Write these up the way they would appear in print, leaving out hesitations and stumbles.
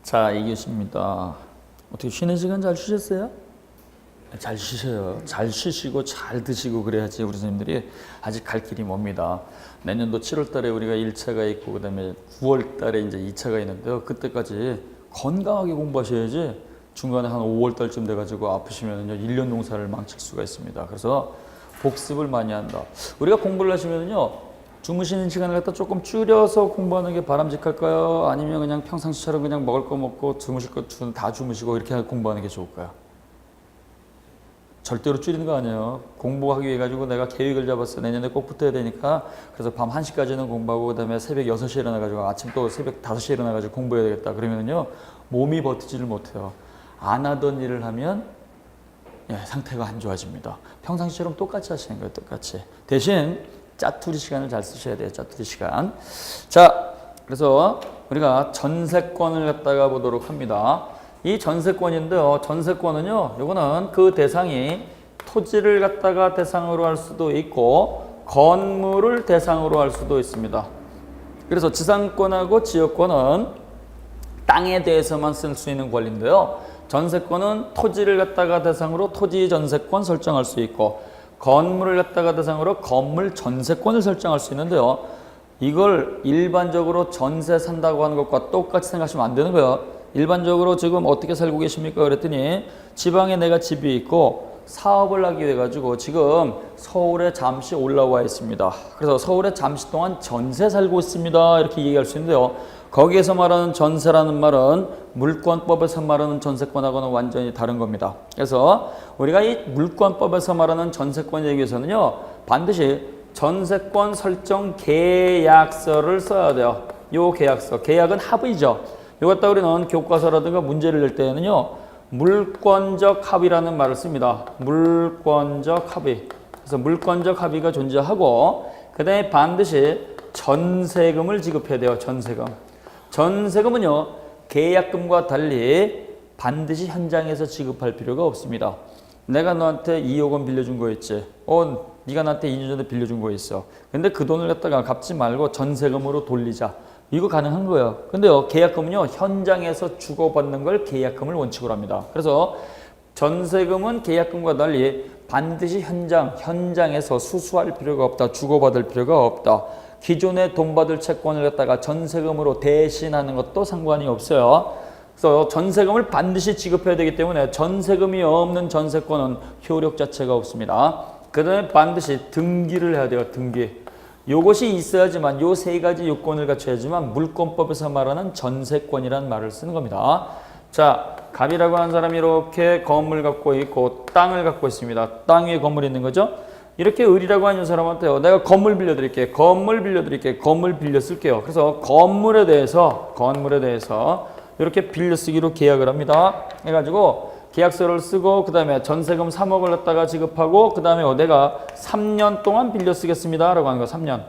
자, 이교시입니다. 어떻게 쉬는 시간 잘 쉬셨어요? 잘 쉬셔요. 잘 쉬시고 잘 드시고 그래야지 우리 선생님들이 아직 갈 길이 멉니다. 내년도 7월 달에 우리가 1차가 있고 그다음에 9월 달에 이제 2차가 있는데요. 그때까지 건강하게 공부하셔야지 중간에 한 5월 달쯤 돼가지고 아프시면요 1년 농사를 망칠 수가 있습니다. 그래서 복습을 많이 한다. 우리가 공부를 하시면요 주무시는 시간을 갖다 조금 줄여서 공부하는 게 바람직할까요? 아니면 그냥 평상시처럼 그냥 먹을 거 먹고 주무실 거 다 주무시고 이렇게 공부하는 게 좋을까요? 절대로 줄이는 거 아니에요. 공부하기 위해 가지고 내가 계획을 잡았어. 내년에 꼭 붙어야 되니까. 그래서 밤 1시까지는 공부하고 그다음에 새벽 6시에 일어나가지고 아침 또 새벽 5시에 일어나가지고 공부해야 되겠다. 그러면은요 몸이 버티지를 못해요. 안 하던 일을 하면 상태가 안 좋아집니다. 평상시처럼 똑같이 하시는 거예요. 똑같이. 대신 짜투리 시간을 잘 쓰셔야 돼요. 짜투리 시간. 자, 그래서 우리가 전세권을 갖다가 보도록 합니다. 이 전세권인데요. 전세권은요. 요거는 그 대상이 토지를 갖다가 대상으로 할 수도 있고 건물을 대상으로 할 수도 있습니다. 그래서 지상권하고 지역권은 땅에 대해서만 쓸 수 있는 권리인데요. 전세권은 토지를 갖다가 대상으로 토지 전세권 설정할 수 있고 건물을 갖다가 대상으로 건물 전세권을 설정할 수 있는데요. 이걸 일반적으로 전세 산다고 하는 것과 똑같이 생각하시면 안 되는 거예요. 일반적으로 지금 어떻게 살고 계십니까? 그랬더니 지방에 내가 집이 있고 사업을 하기 위해 가지고 지금 서울에 잠시 올라와 있습니다. 그래서 서울에 잠시 동안 전세 살고 있습니다. 이렇게 얘기할 수 있는데요. 거기에서 말하는 전세라는 말은 물권법에서 말하는 전세권하고는 완전히 다른 겁니다. 그래서 우리가 이 물권법에서 말하는 전세권 얘기에서는요. 반드시 전세권 설정 계약서를 써야 돼요. 요 계약서. 계약은 합의죠. 이거 갖다 우리는 교과서라든가 문제를 낼 때는요. 물권적 합의라는 말을 씁니다. 물권적 합의. 그래서 물권적 합의가 존재하고 그 다음에 반드시 전세금을 지급해야 돼요. 전세금. 전세금은요. 계약금과 달리 반드시 현장에서 지급할 필요가 없습니다. 내가 너한테 2억 원 빌려준 거 있지. 네가 나한테 2년 전에 빌려준 거 있어. 근데 그 돈을 갖다가 갚지 말고 전세금으로 돌리자. 이거 가능한 거예요. 근데요. 계약금은요. 현장에서 주고받는 걸 계약금을 원칙으로 합니다. 그래서 전세금은 계약금과 달리 반드시 현장에서 수수할 필요가 없다. 주고받을 필요가 없다. 기존에 돈 받을 채권을 갖다가 전세금으로 대신하는 것도 상관이 없어요. 그래서 전세금을 반드시 지급해야 되기 때문에 전세금이 없는 전세권은 효력 자체가 없습니다. 그 다음에 반드시 등기를 해야 돼요. 등기. 요것이 있어야지만 요 세 가지 요건을 갖춰야지만 물권법에서 말하는 전세권이라는 말을 쓰는 겁니다. 자, 갑이라고 하는 사람이 이렇게 건물 갖고 있고 땅을 갖고 있습니다. 땅 위에 건물이 있는 거죠. 이렇게 을이라고 하는 사람한테요. 내가 건물 빌려드릴게. 건물 빌려 쓸게요. 그래서 건물에 대해서 이렇게 빌려 쓰기로 계약을 합니다. 해가지고 계약서를 쓰고 그 다음에 전세금 3억을 갖다가 지급하고 그 다음에 내가 3년 동안 빌려 쓰겠습니다. 라고 하는 거 3년.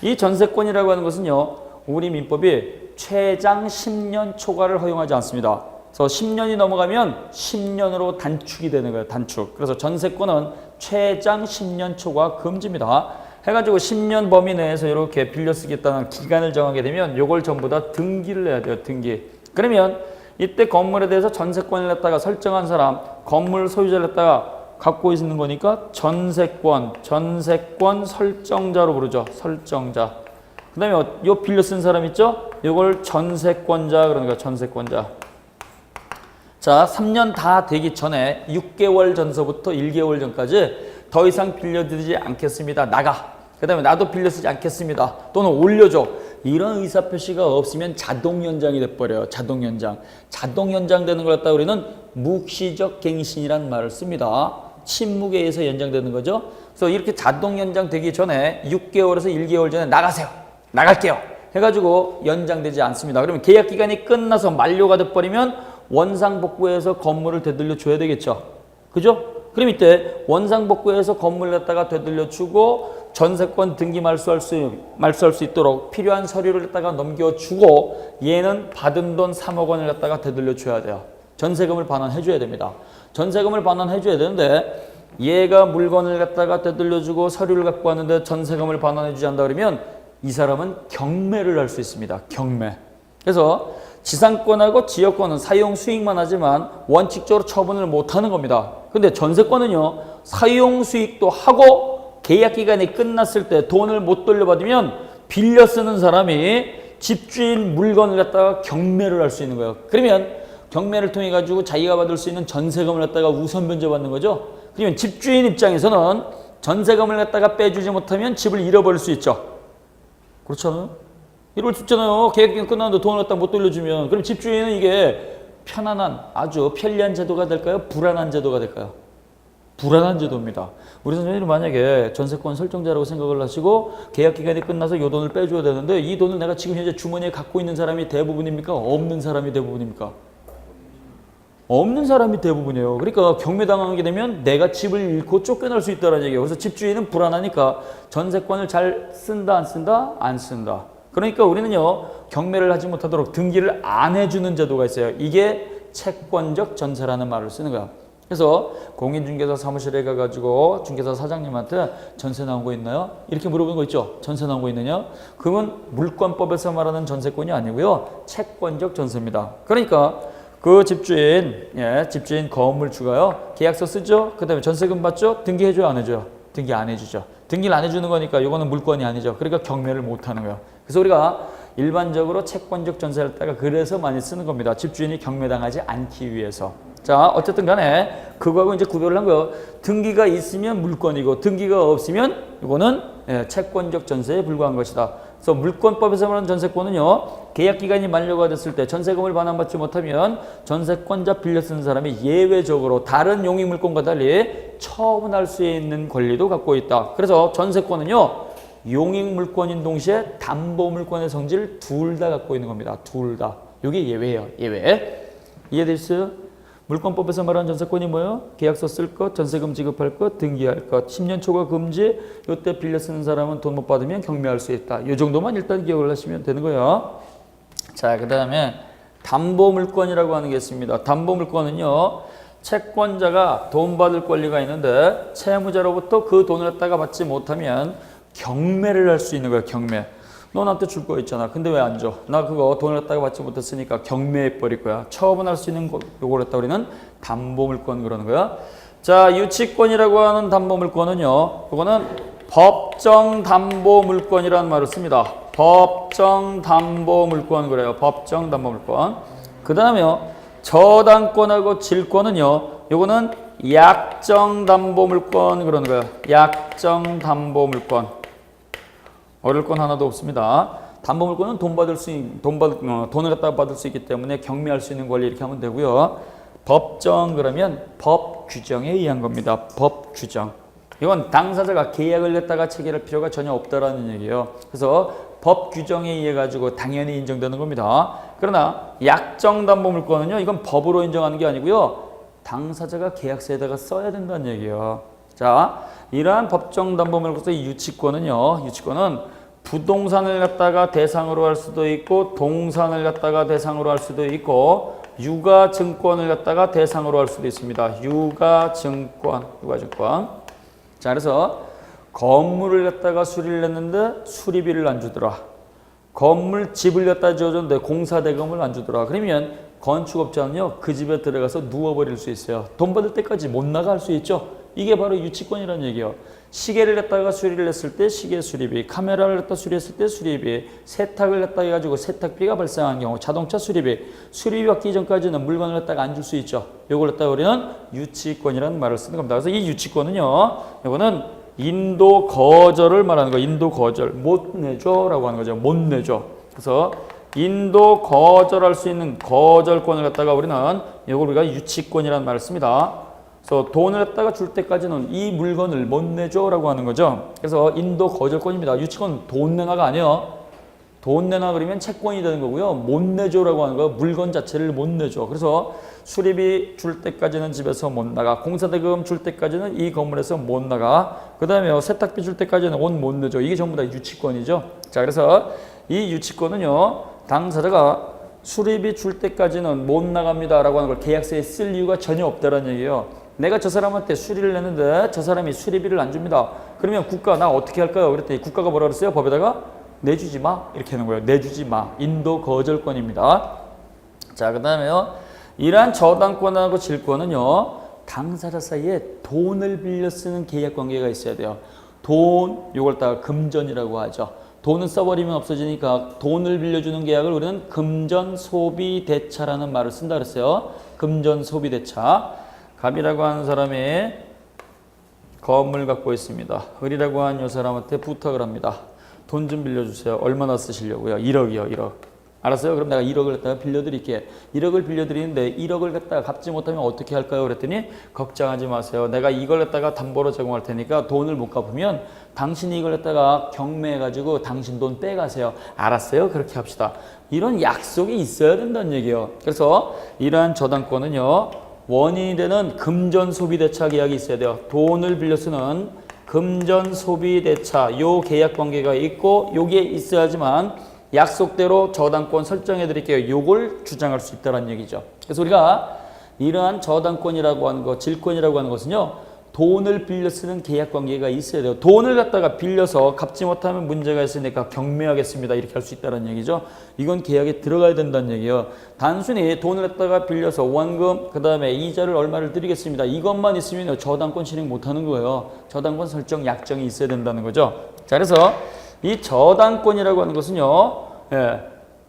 이 전세권이라고 하는 것은요. 우리 민법이 최장 10년 초과를 허용하지 않습니다. 그래서 10년이 넘어가면 10년으로 단축이 되는 거예요. 단축. 그래서 전세권은 최장 10년 초과 금지입니다. 해가지고 10년 범위 내에서 이렇게 빌려 쓰겠다는 기간을 정하게 되면 이걸 전부 다 등기를 해야 돼요. 등기. 그러면 이때 건물에 대해서 전세권을 갖다가 설정한 사람, 건물 소유자를 갖다가 갖고 있는 거니까 전세권 설정자로 부르죠. 설정자. 그 다음에 요 빌려 쓴 사람 있죠? 요걸 전세권자 그러는 거예요. 전세권자. 자, 3년 다 되기 전에 6개월 전서부터 1개월 전까지 더 이상 빌려드리지 않겠습니다. 나가. 그 다음에 나도 빌려 쓰지 않겠습니다. 또는 올려줘. 이런 의사표시가 없으면 자동 연장이 돼버려요. 자동 연장. 자동 연장되는 걸 갖다 우리는 묵시적 갱신이라는 말을 씁니다. 침묵에 의해서 연장되는 거죠. 그래서 이렇게 자동 연장되기 전에 6개월에서 1개월 전에 나가세요. 나갈게요. 해가지고 연장되지 않습니다. 그러면 계약기간이 끝나서 만료가 돼버리면 원상복구해서 건물을 되돌려 줘야 되겠죠. 그죠? 그럼 이때 원상복구해서 건물을 갖다가 되돌려 주고 전세권 등기 말소할 수 있도록 필요한 서류를 갖다가 넘겨주고 얘는 받은 돈 3억 원을 갖다가 되돌려 줘야 돼요. 전세금을 반환해 줘야 됩니다. 전세금을 반환해 줘야 되는데 얘가 물건을 갖다가 되돌려 주고 서류를 갖고 왔는데 전세금을 반환해 주지 않는다 그러면 이 사람은 경매를 할 수 있습니다. 경매. 그래서 지상권하고 지역권은 사용 수익만 하지만 원칙적으로 처분을 못하는 겁니다. 근데 전세권은요, 사용 수익도 하고 계약 기간이 끝났을 때 돈을 못 돌려받으면 빌려 쓰는 사람이 집주인 물건을 갖다가 경매를 할 수 있는 거예요. 그러면 경매를 통해 가지고 자기가 받을 수 있는 전세금을 갖다가 우선 변제받는 거죠. 그러면 집주인 입장에서는 전세금을 갖다가 빼주지 못하면 집을 잃어버릴 수 있죠. 그렇잖아요. 이럴 수 있잖아요. 계약기간 끝났는데 돈을 갖다 못 돌려주면. 그럼 집주인은 이게 편안한, 아주 편리한 제도가 될까요? 불안한 제도가 될까요? 불안한 제도입니다. 우리 선생님이 만약에 전세권 설정자라고 생각을 하시고 계약기간이 끝나서 이 돈을 빼줘야 되는데 이 돈을 내가 지금 현재 주머니에 갖고 있는 사람이 대부분입니까? 없는 사람이 대부분입니까? 없는 사람이 대부분이에요. 그러니까 경매당하게 되면 내가 집을 잃고 쫓겨날 수 있다는 얘기예요. 그래서 집주인은 불안하니까 전세권을 잘 쓴다, 안 쓴다? 안 쓴다. 그러니까 우리는요, 경매를 하지 못하도록 등기를 안 해주는 제도가 있어요. 이게 채권적 전세라는 말을 쓰는 거야. 그래서 공인중개사 사무실에 가가지고 중개사 사장님한테 전세 나온 거 있나요? 이렇게 물어보는 거 있죠. 전세 나온 거 있느냐? 그건 물권법에서 말하는 전세권이 아니고요, 채권적 전세입니다. 그러니까 그 집주인, 집주인 건물주가요, 계약서 쓰죠? 그 다음에 전세금 받죠? 등기해줘요, 안 해줘요? 등기 안 해주죠. 등기를 안 해주는 거니까 이거는 물권이 아니죠. 그러니까 경매를 못 하는 거예요. 그래서 우리가 일반적으로 채권적 전세를 따가 그래서 많이 쓰는 겁니다. 집주인이 경매당하지 않기 위해서. 자, 어쨌든 간에 그거하고 이제 구별을 한 거예요. 등기가 있으면 물권이고 등기가 없으면 이거는 채권적 전세에 불과한 것이다. 그래서 물권법에서 말하는 전세권은요, 계약 기간이 만료가 됐을 때 전세금을 반환받지 못하면 전세권자 빌려 쓰는 사람이 예외적으로 다른 용익 물권과 달리 처분할 수 있는 권리도 갖고 있다. 그래서 전세권은요, 용익 물권인 동시에 담보 물권의 성질을 둘 다 갖고 있는 겁니다. 둘 다. 이게 예외예요. 예외. 이해됐어요? 물권법에서 말하는 전세권이 뭐예요? 계약서 쓸 것, 전세금 지급할 것, 등기할 것, 10년 초과 금지, 이때 빌려 쓰는 사람은 돈 못 받으면 경매할 수 있다. 이 정도만 일단 기억을 하시면 되는 거예요. 자, 그 다음에 담보물권이라고 하는 게 있습니다. 담보물권은요, 채권자가 돈 받을 권리가 있는데 채무자로부터 그 돈을 갖다가 받지 못하면 경매를 할 수 있는 거예요. 경매. 너 나한테 줄 거 있잖아. 근데 왜 안 줘? 나 그거 돈을 갖다가 받지 못했으니까 경매해 버릴 거야. 처분할 수 있는 거, 요걸 갖다 우리는 담보물권 그러는 거야. 자, 유치권이라고 하는 담보물권은요, 그거는 법정 담보물권이라는 말을 씁니다. 법정 담보물권 그래요. 법정 담보물권. 그 다음에요, 저당권하고 질권은요, 요거는 약정 담보물권 그러는 거예요. 약정 담보물권. 어려울 건 하나도 없습니다. 담보물권은 돈을 갖다 받을 수 있기 때문에 경매할 수 있는 권리 이렇게 하면 되고요. 법정 그러면 법 규정에 의한 겁니다. 법 규정. 이건 당사자가 계약을 갖다가 체결할 필요가 전혀 없다라는 얘기예요. 그래서 법 규정에 의해 가지고 당연히 인정되는 겁니다. 그러나 약정 담보물권은요, 이건 법으로 인정하는 게 아니고요, 당사자가 계약서에다가 써야 된다는 얘기예요. 자, 이러한 법정 담보물권의 유치권은요, 유치권은 부동산을 갖다가 대상으로 할 수도 있고 동산을 갖다가 대상으로 할 수도 있고 유가증권을 갖다가 대상으로 할 수도 있습니다. 유가증권. 자, 그래서 건물을 갖다가 수리를 했는데 수리비를 안 주더라. 건물 집을 갖다 지어줬는데 공사대금을 안 주더라. 그러면 건축업자는요, 그 집에 들어가서 누워버릴 수 있어요. 돈 받을 때까지 못 나갈 수 있죠. 이게 바로 유치권이라는 얘기예요. 시계를 갖다가 수리를 했을 때 시계 수리비, 카메라를 갖다 수리했을 때 수리비, 세탁을 갖다 해가지고 세탁비가 발생한 경우, 자동차 수리비, 수리비 받기 전까지는 물건을 갖다가 안 줄 수 있죠. 이걸 갖다가 우리는 유치권이라는 말을 쓰는 겁니다. 그래서 이 유치권은요, 이거는 인도 거절을 말하는 거예요. 인도 거절, 못 내줘라고 하는 거죠. 못 내줘. 그래서 인도 거절할 수 있는 거절권을 갖다가 우리는 이걸 우리가 유치권이라는 말을 씁니다. 그래서 돈을 갖다가 줄 때까지는 이 물건을 못 내줘라고 하는 거죠. 그래서 인도 거절권입니다. 유치권 돈 내놔가 아니에요. 돈 내놔 그러면 채권이 되는 거고요. 못 내줘라고 하는 거, 물건 자체를 못 내줘. 그래서 수리비 줄 때까지는 집에서 못 나가. 공사대금 줄 때까지는 이 건물에서 못 나가. 그 다음에 세탁비 줄 때까지는 옷 못 내줘. 이게 전부 다 유치권이죠. 자, 그래서 이 유치권은요, 당사자가 수리비 줄 때까지는 못 나갑니다 라고 하는 걸 계약서에 쓸 이유가 전혀 없다는 얘기예요. 내가 저 사람한테 수리를 냈는데 저 사람이 수리비를 안 줍니다. 그러면 국가 나 어떻게 할까요? 그랬더니 국가가 뭐라 그랬어요? 법에다가 내주지 마 이렇게 하는 거예요. 내주지 마. 인도 거절권입니다. 자, 그 다음에요. 이러한 저당권하고 질권은요, 당사자 사이에 돈을 빌려 쓰는 계약 관계가 있어야 돼요. 돈, 요걸 다 금전이라고 하죠. 돈은 써버리면 없어지니까 돈을 빌려주는 계약을 우리는 금전소비대차라는 말을 쓴다 그랬어요. 금전소비대차. 갑이라고 하는 사람이 건물 갖고 있습니다. 을이라고 하는 요 사람한테 부탁을 합니다. 돈 좀 빌려주세요. 얼마나 쓰시려고요? 1억이요, 1억. 알았어요? 그럼 내가 1억을 갖다가 빌려드릴게. 1억을 빌려드리는데 1억을 갖다가 갚지 못하면 어떻게 할까요? 그랬더니 걱정하지 마세요. 내가 이걸 갖다가 담보로 제공할 테니까 돈을 못 갚으면 당신이 이걸 갖다가 경매해가지고 당신 돈 빼가세요. 알았어요? 그렇게 합시다. 이런 약속이 있어야 된다는 얘기예요. 그래서 이러한 저당권은요, 원인이 되는 금전소비대차 계약이 있어야 돼요. 돈을 빌려 쓰는 금전소비대차 요 계약 관계가 있고 요게 있어야지만 약속대로 저당권 설정해 드릴게요. 요걸 주장할 수 있다는 얘기죠. 그래서 우리가 이러한 저당권이라고 하는 것, 질권이라고 하는 것은요, 돈을 빌려 쓰는 계약 관계가 있어야 돼요. 돈을 갖다가 빌려서 갚지 못하면 문제가 있으니까 경매하겠습니다. 이렇게 할 수 있다는 얘기죠. 이건 계약에 들어가야 된다는 얘기예요. 단순히 돈을 갖다가 빌려서 원금, 그 다음에 이자를 얼마를 드리겠습니다. 이것만 있으면 저당권 실행 못하는 거예요. 저당권 설정 약정이 있어야 된다는 거죠. 자, 그래서 이 저당권이라고 하는 것은요,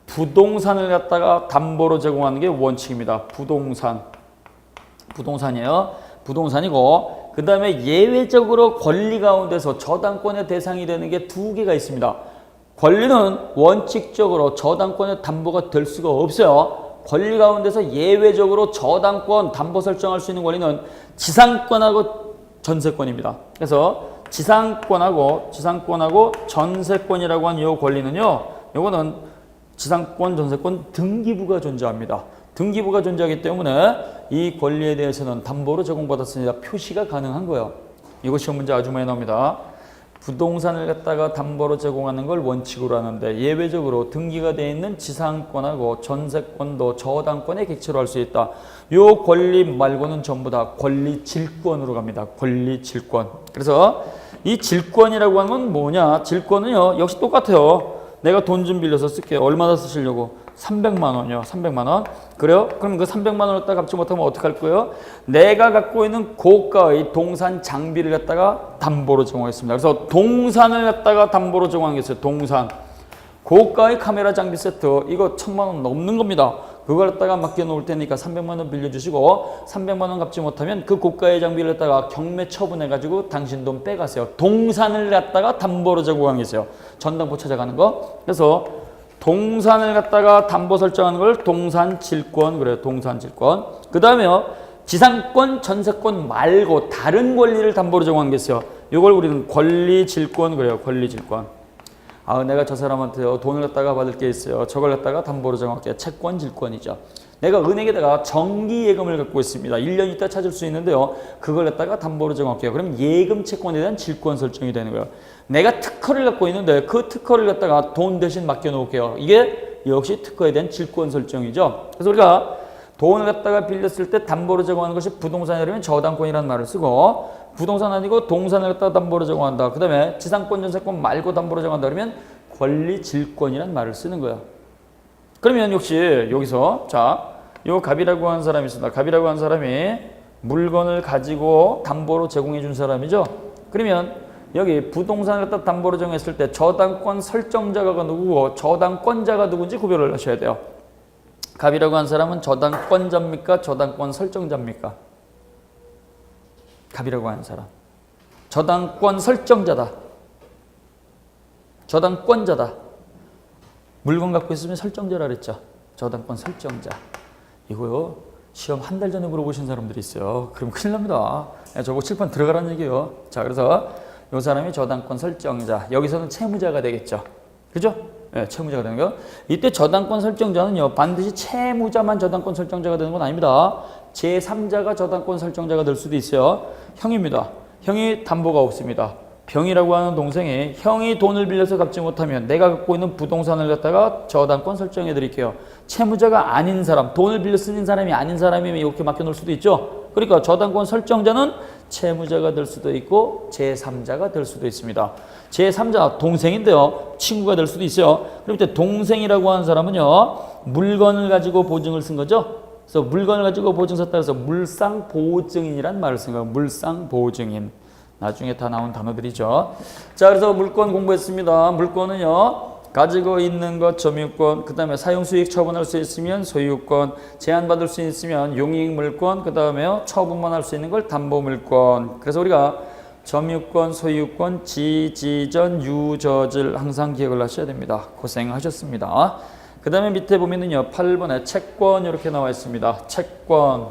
부동산을 갖다가 담보로 제공하는 게 원칙입니다. 부동산이에요. 부동산이고, 그 다음에 예외적으로 권리 가운데서 저당권의 대상이 되는 게 두 개가 있습니다. 권리는 원칙적으로 저당권의 담보가 될 수가 없어요. 권리 가운데서 예외적으로 저당권 담보 설정할 수 있는 권리는 지상권하고 전세권입니다. 그래서 지상권하고 전세권이라고 하는 이 권리는요, 요거는 지상권, 전세권 등기부가 존재합니다. 등기부가 존재하기 때문에 이 권리에 대해서는 담보로 제공받았으니까 표시가 가능한 거예요. 이거 시험 문제 아주 많이 나옵니다. 부동산을 갖다가 담보로 제공하는 걸 원칙으로 하는데 예외적으로 등기가 되어 있는 지상권하고 전세권도 저당권의 객체로 할 수 있다. 요 권리 말고는 전부 다 권리 질권으로 갑니다. 권리 질권. 그래서 이 질권이라고 하는 건 뭐냐? 질권은요, 역시 똑같아요. 내가 돈 좀 빌려서 쓸게요. 얼마나 쓰시려고? 300만 원이요. 300만 원. 그래요? 그럼 그 300만 원을 갖다 갚지 못하면 어떡할 거예요? 내가 갖고 있는 고가의 동산 장비를 갖다가 담보로 제공하겠습니다. 그래서 동산을 갖다가 담보로 제공하겠어요. 동산. 고가의 카메라 장비 세트. 이거 1000만 원 넘는 겁니다. 그걸 갖다가 맡겨놓을 테니까 300만 원 빌려주시고 300만 원 갚지 못하면 그 고가의 장비를 갖다가 경매 처분해가지고 당신 돈 빼가세요. 동산을 갖다가 담보로 제공하겠어요. 전당포 찾아가는 거. 그래서 동산을 갖다가 담보 설정하는 걸 동산질권, 그래요. 동산질권. 그 다음에요, 지상권, 전세권 말고 다른 권리를 담보로 제공하는 게 있어요. 이걸 우리는 권리질권, 그래요. 권리질권. 아, 내가 저 사람한테요, 돈을 갖다가 받을 게 있어요. 저걸 갖다가 담보로 제공할게요. 채권질권이죠. 내가 은행에다가 정기예금을 갖고 있습니다. 1년 있다 찾을 수 있는데요, 그걸 갖다가 담보로 제공할게요. 그럼 예금 채권에 대한 질권 설정이 되는 거예요. 내가 특허를 갖고 있는데 그 특허를 갖다가 돈 대신 맡겨놓을게요. 이게 역시 특허에 대한 질권 설정이죠. 그래서 우리가 돈을 갖다가 빌렸을 때 담보로 제공하는 것이 부동산이라면 저당권이라는 말을 쓰고, 부동산 아니고 동산을 갖다가 담보로 제공한다. 그 다음에 지상권, 전세권 말고 담보로 제공한다 그러면 권리질권이라는 말을 쓰는 거예요. 그러면 역시 여기서 자, 요 갑이라고 하는 사람이 있습니다. 갑이라고 하는 사람이 물건을 가지고 담보로 제공해 준 사람이죠. 그러면 여기 부동산을 갖다 담보로 정했을 때 저당권 설정자가 누구고 저당권자가 누군지 구별을 하셔야 돼요. 갑이라고 하는 사람은 저당권자입니까? 저당권 설정자입니까? 갑이라고 하는 사람. 저당권 설정자다. 저당권자다. 물건 갖고 있으면 설정자라 그랬죠. 저당권 설정자. 이거요, 시험 한 달 전에 물어보신 사람들이 있어요. 그럼 큰일 납니다. 저거 칠판 들어가라는 얘기예요. 자, 그래서 이 사람이 저당권 설정자. 여기서는 채무자가 되겠죠. 그죠? 네, 채무자가 되는 거. 이때 저당권 설정자는요, 반드시 채무자만 저당권 설정자가 되는 건 아닙니다. 제3자가 저당권 설정자가 될 수도 있어요. 형입니다. 형이 담보가 없습니다. 병이라고 하는 동생이 형이 돈을 빌려서 갚지 못하면 내가 갖고 있는 부동산을 갖다가 저당권 설정해 드릴게요. 채무자가 아닌 사람, 돈을 빌려 쓰는 사람이 아닌 사람이면 이렇게 맡겨놓을 수도 있죠. 그러니까 저당권 설정자는 채무자가 될 수도 있고 제3자가 될 수도 있습니다. 제3자 동생인데요. 친구가 될 수도 있어요. 그럼 이때 동생이라고 하는 사람은요. 물건을 가지고 보증을 쓴 거죠. 그래서 물건을 가지고 보증 썼다 그래서 물상보증인이란 말을 쓴 거예요. 물상보증인. 나중에 다 나온 단어들이죠. 자, 그래서 물권 공부했습니다. 물권은요. 가지고 있는 것 점유권, 그 다음에 사용수익 처분할 수 있으면 소유권, 제한받을 수 있으면 용익물권, 그 다음에 처분만 할 수 있는 걸 담보물권. 그래서 우리가 점유권, 소유권, 지전, 유저질 항상 기억을 하셔야 됩니다. 고생하셨습니다. 그 다음에 밑에 보면은요, 8번에 채권 이렇게 나와 있습니다. 채권.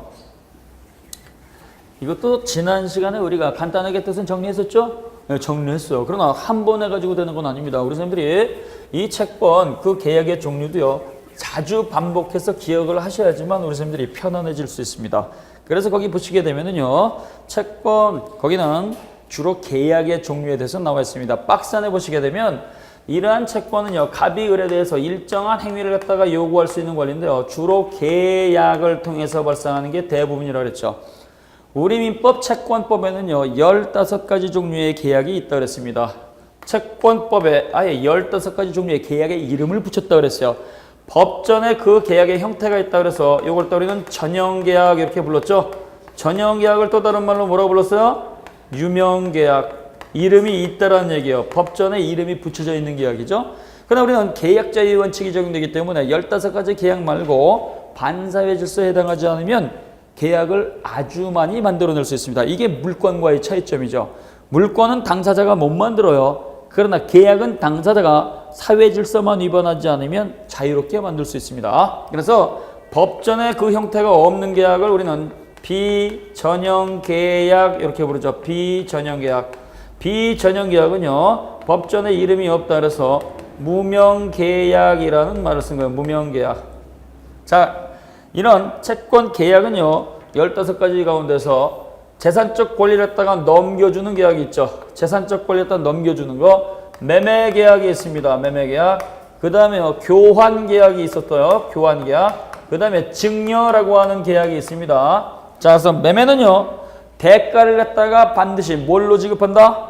이것도 지난 시간에 우리가 간단하게 뜻은 정리했었죠? 네, 정리했어요. 그러나 한 번 해가지고 되는 건 아닙니다. 우리 선생님들이 이 채권, 그 계약의 종류도요, 자주 반복해서 기억을 하셔야지만 우리 선생님들이 편안해질 수 있습니다. 그래서 거기 보시게 되면은요, 채권, 거기는 주로 계약의 종류에 대해서 나와 있습니다. 박스 안에 보시게 되면 이러한 채권은요, 갑이 을에 대해서 일정한 행위를 갖다가 요구할 수 있는 권리인데요, 주로 계약을 통해서 발생하는 게 대부분이라고 그랬죠. 우리 민법 채권법에는요, 15가지 종류의 계약이 있다고 그랬습니다. 채권법에 아예 15가지 종류의 계약의 이름을 붙였다고 그랬어요. 법전에 그 계약의 형태가 있다고 그래서 이걸 또 우리는 전형계약 이렇게 불렀죠. 전형계약을 또 다른 말로 뭐라고 불렀어요? 유명계약. 이름이 있다라는 얘기예요. 법전에 이름이 붙여져 있는 계약이죠. 그러나 우리는 계약자의 원칙이 적용되기 때문에 15가지 계약 말고 반사회 질서에 해당하지 않으면 계약을 아주 많이 만들어낼 수 있습니다. 이게 물권과의 차이점이죠. 물권은 당사자가 못 만들어요. 그러나 계약은 당사자가 사회 질서만 위반하지 않으면 자유롭게 만들 수 있습니다. 그래서 법전에 그 형태가 없는 계약을 우리는 비전형 계약 이렇게 부르죠. 비전형 계약. 비전형 계약은요, 법전에 이름이 없다 그래서 무명 계약이라는 말을 쓴 거예요. 무명 계약. 자, 이런 채권 계약은요, 15가지 가운데서 재산적 권리를 갖다가 넘겨주는 계약이 있죠. 재산적 권리를 갖다가 넘겨주는 거, 매매 계약이 있습니다. 매매 계약. 그 다음에 교환 계약이 있었어요. 교환 계약. 그 다음에 증여라고 하는 계약이 있습니다. 자, 그래서 매매는요, 대가를 갖다가 반드시 뭘로 지급한다?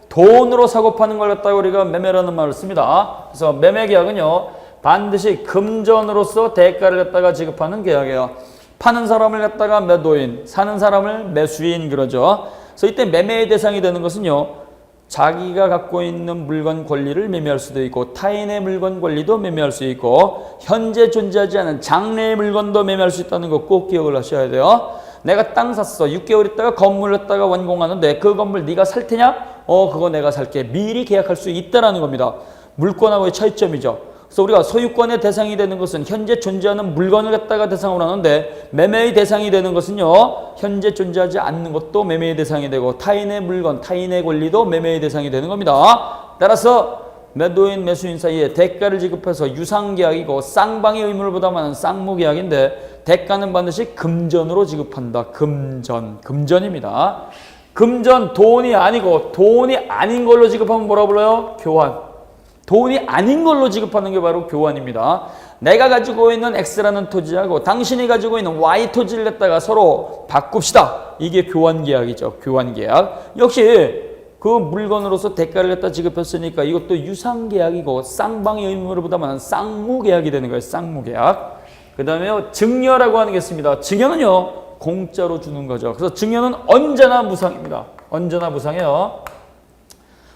돈으로 사고 파는 걸 갖다가 우리가 매매라는 말을 씁니다. 그래서 매매 계약은요, 반드시 금전으로서 대가를 갖다가 지급하는 계약이에요. 파는 사람을 갖다가 매도인, 사는 사람을 매수인 그러죠. 그래서 이때 매매의 대상이 되는 것은요, 자기가 갖고 있는 물건 권리를 매매할 수도 있고 타인의 물건 권리도 매매할 수 있고 현재 존재하지 않은 장래의 물건도 매매할 수 있다는 거 꼭 기억을 하셔야 돼요. 내가 땅 샀어. 6개월 있다가 건물 갖다가 완공하는데 그 건물 네가 살 테냐? 그거 내가 살게. 미리 계약할 수 있다라는 겁니다. 물권하고의 차이점이죠. 그래서 우리가 소유권의 대상이 되는 것은 현재 존재하는 물건을 갖다가 대상으로 하는데 매매의 대상이 되는 것은요, 현재 존재하지 않는 것도 매매의 대상이 되고 타인의 물건, 타인의 권리도 매매의 대상이 되는 겁니다. 따라서 매도인, 매수인 사이에 대가를 지급해서 유상계약이고 쌍방의 의무를 부담하는 쌍무계약인데 대가는 반드시 금전으로 지급한다. 금전입니다. 금전, 돈이 아니고 돈이 아닌 걸로 지급하면 뭐라고 불러요? 교환. 돈이 아닌 걸로 지급하는 게 바로 교환입니다. 내가 가지고 있는 X라는 토지하고 당신이 가지고 있는 Y 토지를 갖다가 서로 바꿉시다. 이게 교환계약이죠. 교환계약. 역시 그 물건으로서 대가를 갖다 지급했으니까 이것도 유상계약이고 쌍방의 의무를 부담하는 쌍무계약이 되는 거예요. 쌍무계약. 그 다음에 증여라고 하는 게 있습니다. 증여는요, 공짜로 주는 거죠. 그래서 증여는 언제나 무상입니다. 언제나 무상해요.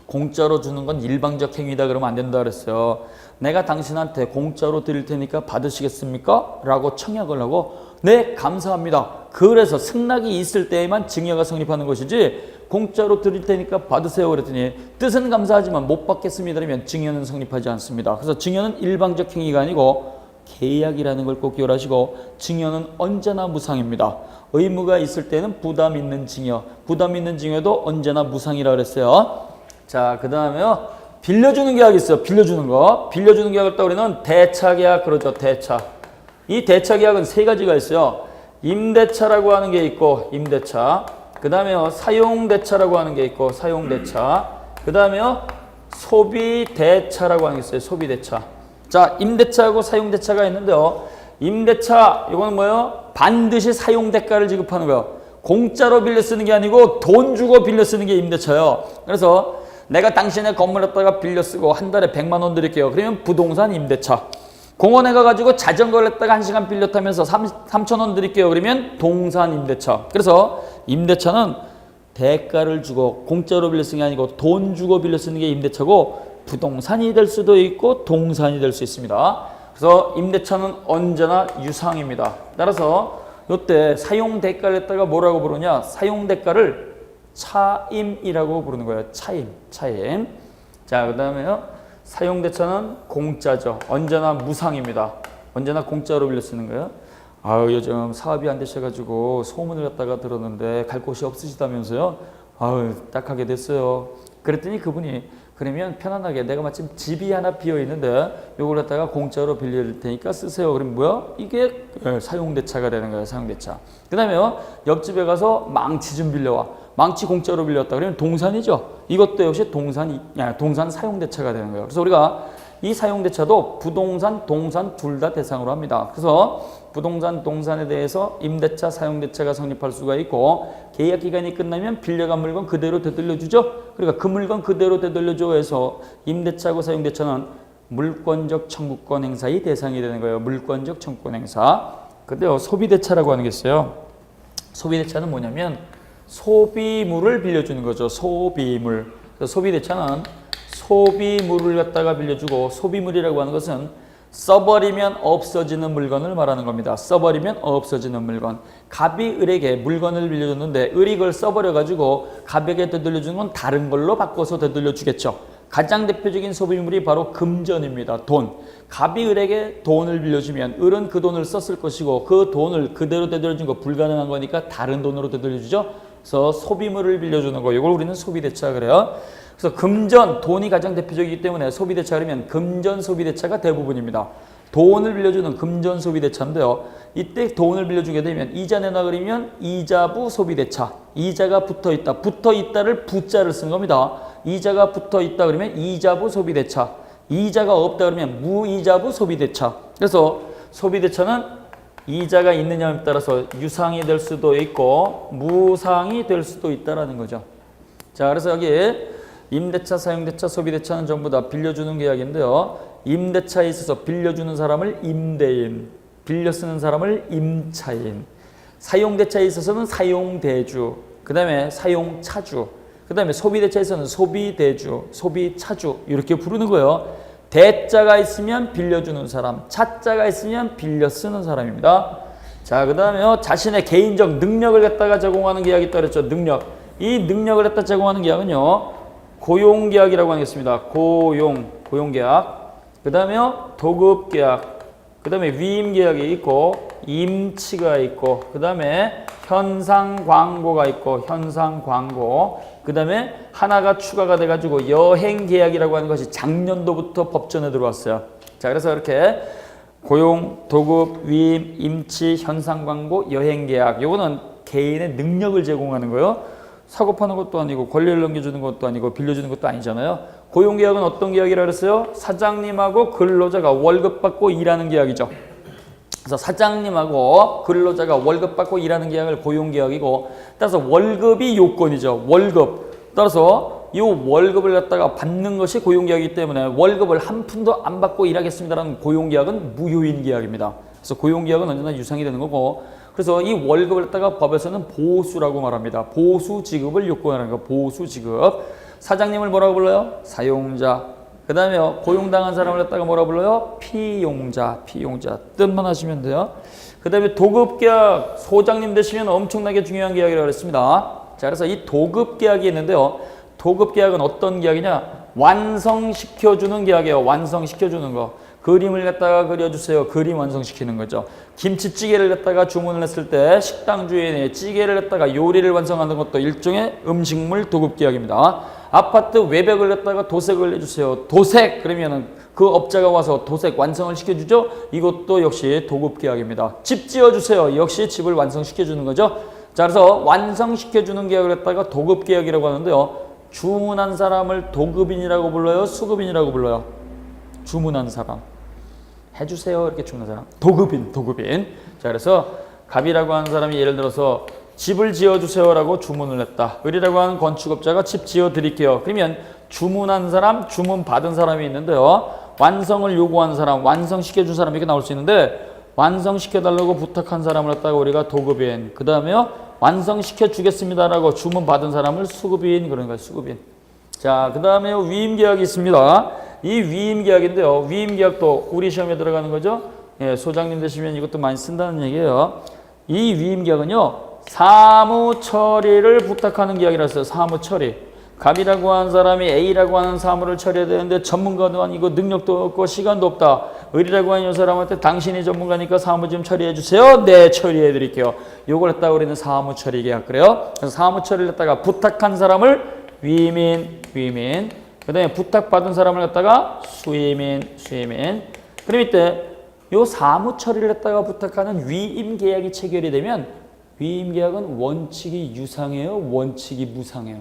공짜로 주는 건 일방적 행위다 그러면 안 된다 그랬어요. 내가 당신한테 공짜로 드릴 테니까 받으시겠습니까? 라고 청약을 하고 네, 감사합니다. 그래서 승낙이 있을 때에만 증여가 성립하는 것이지 공짜로 드릴 테니까 받으세요 그랬더니 뜻은 감사하지만 못 받겠습니다 그러면 증여는 성립하지 않습니다. 그래서 증여는 일방적 행위가 아니고 계약이라는 걸 꼭 기억하시고 증여는 언제나 무상입니다. 의무가 있을 때는 부담 있는 증여, 부담 있는 증여도 언제나 무상이라 그랬어요. 자, 그 다음에요, 빌려주는 계약이 있어요. 빌려주는 거. 빌려주는 계약을 또 우리는 대차계약 그러죠. 대차. 이 대차계약은 세 가지가 있어요. 임대차라고 하는 게 있고, 임대차. 그 다음에요, 사용대차라고 하는 게 있고, 사용대차. 그 다음에요, 소비대차라고 하는 게 있어요. 소비대차. 자, 임대차하고 사용대차가 있는데요. 임대차, 이거는 뭐예요? 반드시 사용대가를 지급하는 거예요. 공짜로 빌려 쓰는 게 아니고 돈 주고 빌려 쓰는 게 임대차예요. 그래서 내가 당신의 건물 갖다가 빌려 쓰고 한 달에 100만 원 드릴게요. 그러면 부동산 임대차. 공원에 가가지고 자전거를 갖다가 1시간 빌려 타면서 3천 원 드릴게요. 그러면 동산 임대차. 그래서 임대차는 대가를 주고 공짜로 빌려 쓰는 게 아니고 돈 주고 빌려 쓰는 게 임대차고 부동산이 될 수도 있고 동산이 될 수 있습니다. 그래서 임대차는 언제나 유상입니다. 따라서 이때 사용 대가를 갖다가 뭐라고 부르냐? 사용 대가를 차임이라고 부르는 거예요. 차임. 자, 그다음에요. 사용 대차는 공짜죠. 언제나 무상입니다. 언제나 공짜로 빌려 쓰는 거예요. 아유, 요즘 사업이 안 되셔가지고 소문을 갖다가 들었는데 갈 곳이 없으시다면서요. 아유, 딱하게 됐어요. 그랬더니 그분이 그러면 편안하게 내가 마침 집이 하나 비어 있는데 요걸 갖다가 공짜로 빌릴 테니까 쓰세요. 그럼 뭐야? 이게 사용대차가 되는 거예요. 사용대차. 그 다음에요. 옆집에 가서 망치 좀 빌려와. 망치 공짜로 빌렸다. 그러면 동산이죠. 이것도 역시 동산 사용대차가 되는 거예요. 그래서 우리가 이 사용대차도 부동산, 동산 둘 다 대상으로 합니다. 그래서 부동산, 동산에 대해서 임대차, 사용대차가 성립할 수가 있고 계약 기간이 끝나면 빌려간 물건 그대로 되돌려주죠. 그러니까 그 물건 그대로 되돌려줘 해서 임대차하고 사용대차는 물권적 청구권 행사의 대상이 되는 거예요. 물권적 청구권 행사. 근데요, 소비대차라고 하는 게 있어요. 소비대차는 뭐냐면 소비물을 빌려주는 거죠. 소비물. 그래서 소비대차는 소비물을 갖다가 빌려주고 소비물이라고 하는 것은 써버리면 없어지는 물건을 말하는 겁니다. 써버리면 없어지는 물건. 갑이 을에게 물건을 빌려줬는데 을이 그걸 써버려가지고 갑에게 되돌려주는 건 다른 걸로 바꿔서 되돌려주겠죠. 가장 대표적인 소비물이 바로 금전입니다. 돈. 갑이 을에게 돈을 빌려주면 을은 그 돈을 썼을 것이고 그 돈을 그대로 되돌려준 거 불가능한 거니까 다른 돈으로 되돌려주죠. 그래서 소비물을 빌려주는 거. 이걸 우리는 소비대차 그래요. 그래서 금전, 돈이 가장 대표적이기 때문에 소비대차 그러면 금전 소비대차가 대부분입니다. 돈을 빌려주는 금전 소비대차인데요. 이때 돈을 빌려주게 되면 이자 내놔 그러면 이자부 소비대차. 이자가 붙어있다. 붙어있다를 부자를 쓴 겁니다. 이자가 붙어있다 그러면 이자부 소비대차. 이자가 없다 그러면 무이자부 소비대차. 그래서 소비대차는 이자가 있느냐에 따라서 유상이 될 수도 있고 무상이 될 수도 있다는 거죠. 자, 그래서 여기 임대차, 사용대차, 소비대차는 전부 다 빌려주는 계약인데요. 임대차에 있어서 빌려주는 사람을 임대인, 빌려 쓰는 사람을 임차인, 사용대차에 있어서는 사용대주, 그 다음에 사용차주, 그 다음에 소비대차에서는 소비대주, 소비차주 이렇게 부르는 거예요. 대자가 있으면 빌려주는 사람, 차자가 있으면 빌려 쓰는 사람입니다. 자, 그 다음에 자신의 개인적 능력을 갖다가 제공하는 계약이 있다고 그랬죠. 능력. 이 능력을 갖다 제공하는 계약은요. 고용계약이라고 하겠습니다. 고용계약. 그 다음에요. 도급계약. 그 다음에 위임계약이 있고 임치가 있고 그 다음에 현상광고가 있고 현상광고. 그 다음에 하나가 추가가 돼가지고 여행계약이라고 하는 것이 작년도부터 법전에 들어왔어요. 자, 그래서 이렇게 고용, 도급, 위임, 임치, 현상광고, 여행계약. 요거는 개인의 능력을 제공하는 거예요. 사고 파는 것도 아니고 권리를 넘겨주는 것도 아니고 빌려주는 것도 아니잖아요. 고용계약은 어떤 계약이라고 그랬어요? 사장님하고 근로자가 월급 받고 일하는 계약이죠. 그래서 사장님하고 근로자가 월급 받고 일하는 계약을 고용계약이고 따라서 월급이 요건이죠. 월급. 따라서 이 월급을 갖다가 받는 것이 고용계약이기 때문에 월급을 한 푼도 안 받고 일하겠습니다라는 고용계약은 무효인 계약입니다. 그래서 고용계약은 언제나 유상이 되는 거고 그래서 이 월급을 갖다가 법에서는 보수라고 말합니다. 보수 지급을 요구하는 거. 보수 지급. 사장님을 뭐라고 불러요? 사용자. 그 다음에 고용당한 사람을 갖다가 뭐라고 불러요? 피용자. 뜻만 하시면 돼요. 그 다음에 도급계약. 소장님 되시면 엄청나게 중요한 계약이라고 그랬습니다. 자, 그래서 이 도급계약이 있는데요. 도급계약은 어떤 계약이냐? 완성시켜주는 계약이에요. 완성시켜주는 거. 그림을 갖다가 그려주세요. 그림 완성시키는 거죠. 김치찌개를 갖다가 주문을 했을 때 식당 주인이 찌개를 갖다가 요리를 완성하는 것도 일종의 음식물 도급계약입니다. 아파트 외벽을 갖다가 도색을 해주세요. 도색! 그러면은 그 업자가 와서 도색 완성을 시켜주죠. 이것도 역시 도급계약입니다. 집 지어주세요. 역시 집을 완성시켜주는 거죠. 자, 그래서 완성시켜주는 계약을 갖다가 도급계약이라고 하는데요. 주문한 사람을 도급인이라고 불러요? 수급인이라고 불러요? 주문한 사람. 해주세요. 이렇게 주문한 사람. 도급인. 자, 그래서 갑이라고 하는 사람이 예를 들어서 집을 지어주세요라고 주문을 했다. 을이라고 하는 건축업자가 집 지어드릴게요. 그러면 주문한 사람, 주문 받은 사람이 있는데요. 완성을 요구한 사람, 완성시켜준 사람 이렇게 나올 수 있는데 완성시켜달라고 부탁한 사람을 갖다가 우리가 도급인, 그 다음에요 완성시켜주겠습니다라고 주문 받은 사람을 수급인, 그런 거예요. 수급인. 자, 그 다음에 위임계약이 있습니다. 이 위임계약인데요. 위임계약도 우리 시험에 들어가는 거죠. 예, 소장님 되시면 이것도 많이 쓴다는 얘기예요. 이 위임계약은요, 사무 처리를 부탁하는 계약이라 했어요. 사무 처리. 갑이라고 하는 사람이 A라고 하는 사무를 처리해야 되는데 전문가도 아니고 능력도 없고 시간도 없다. 을이라고 하는 이 사람한테 당신이 전문가니까 사무 좀 처리해 주세요. 네, 처리해 드릴게요. 요걸 했다가 우리는 사무 처리 계약 그래요. 그래서 사무 처리를 했다가 부탁한 사람을 위임인. 그 다음에 부탁받은 사람을 갖다가 수임인. 그럼 이때 요 사무 처리를 했다가 부탁하는 위임 계약이 체결이 되면 위임 계약은 원칙이 유상해요, 원칙이 무상해요.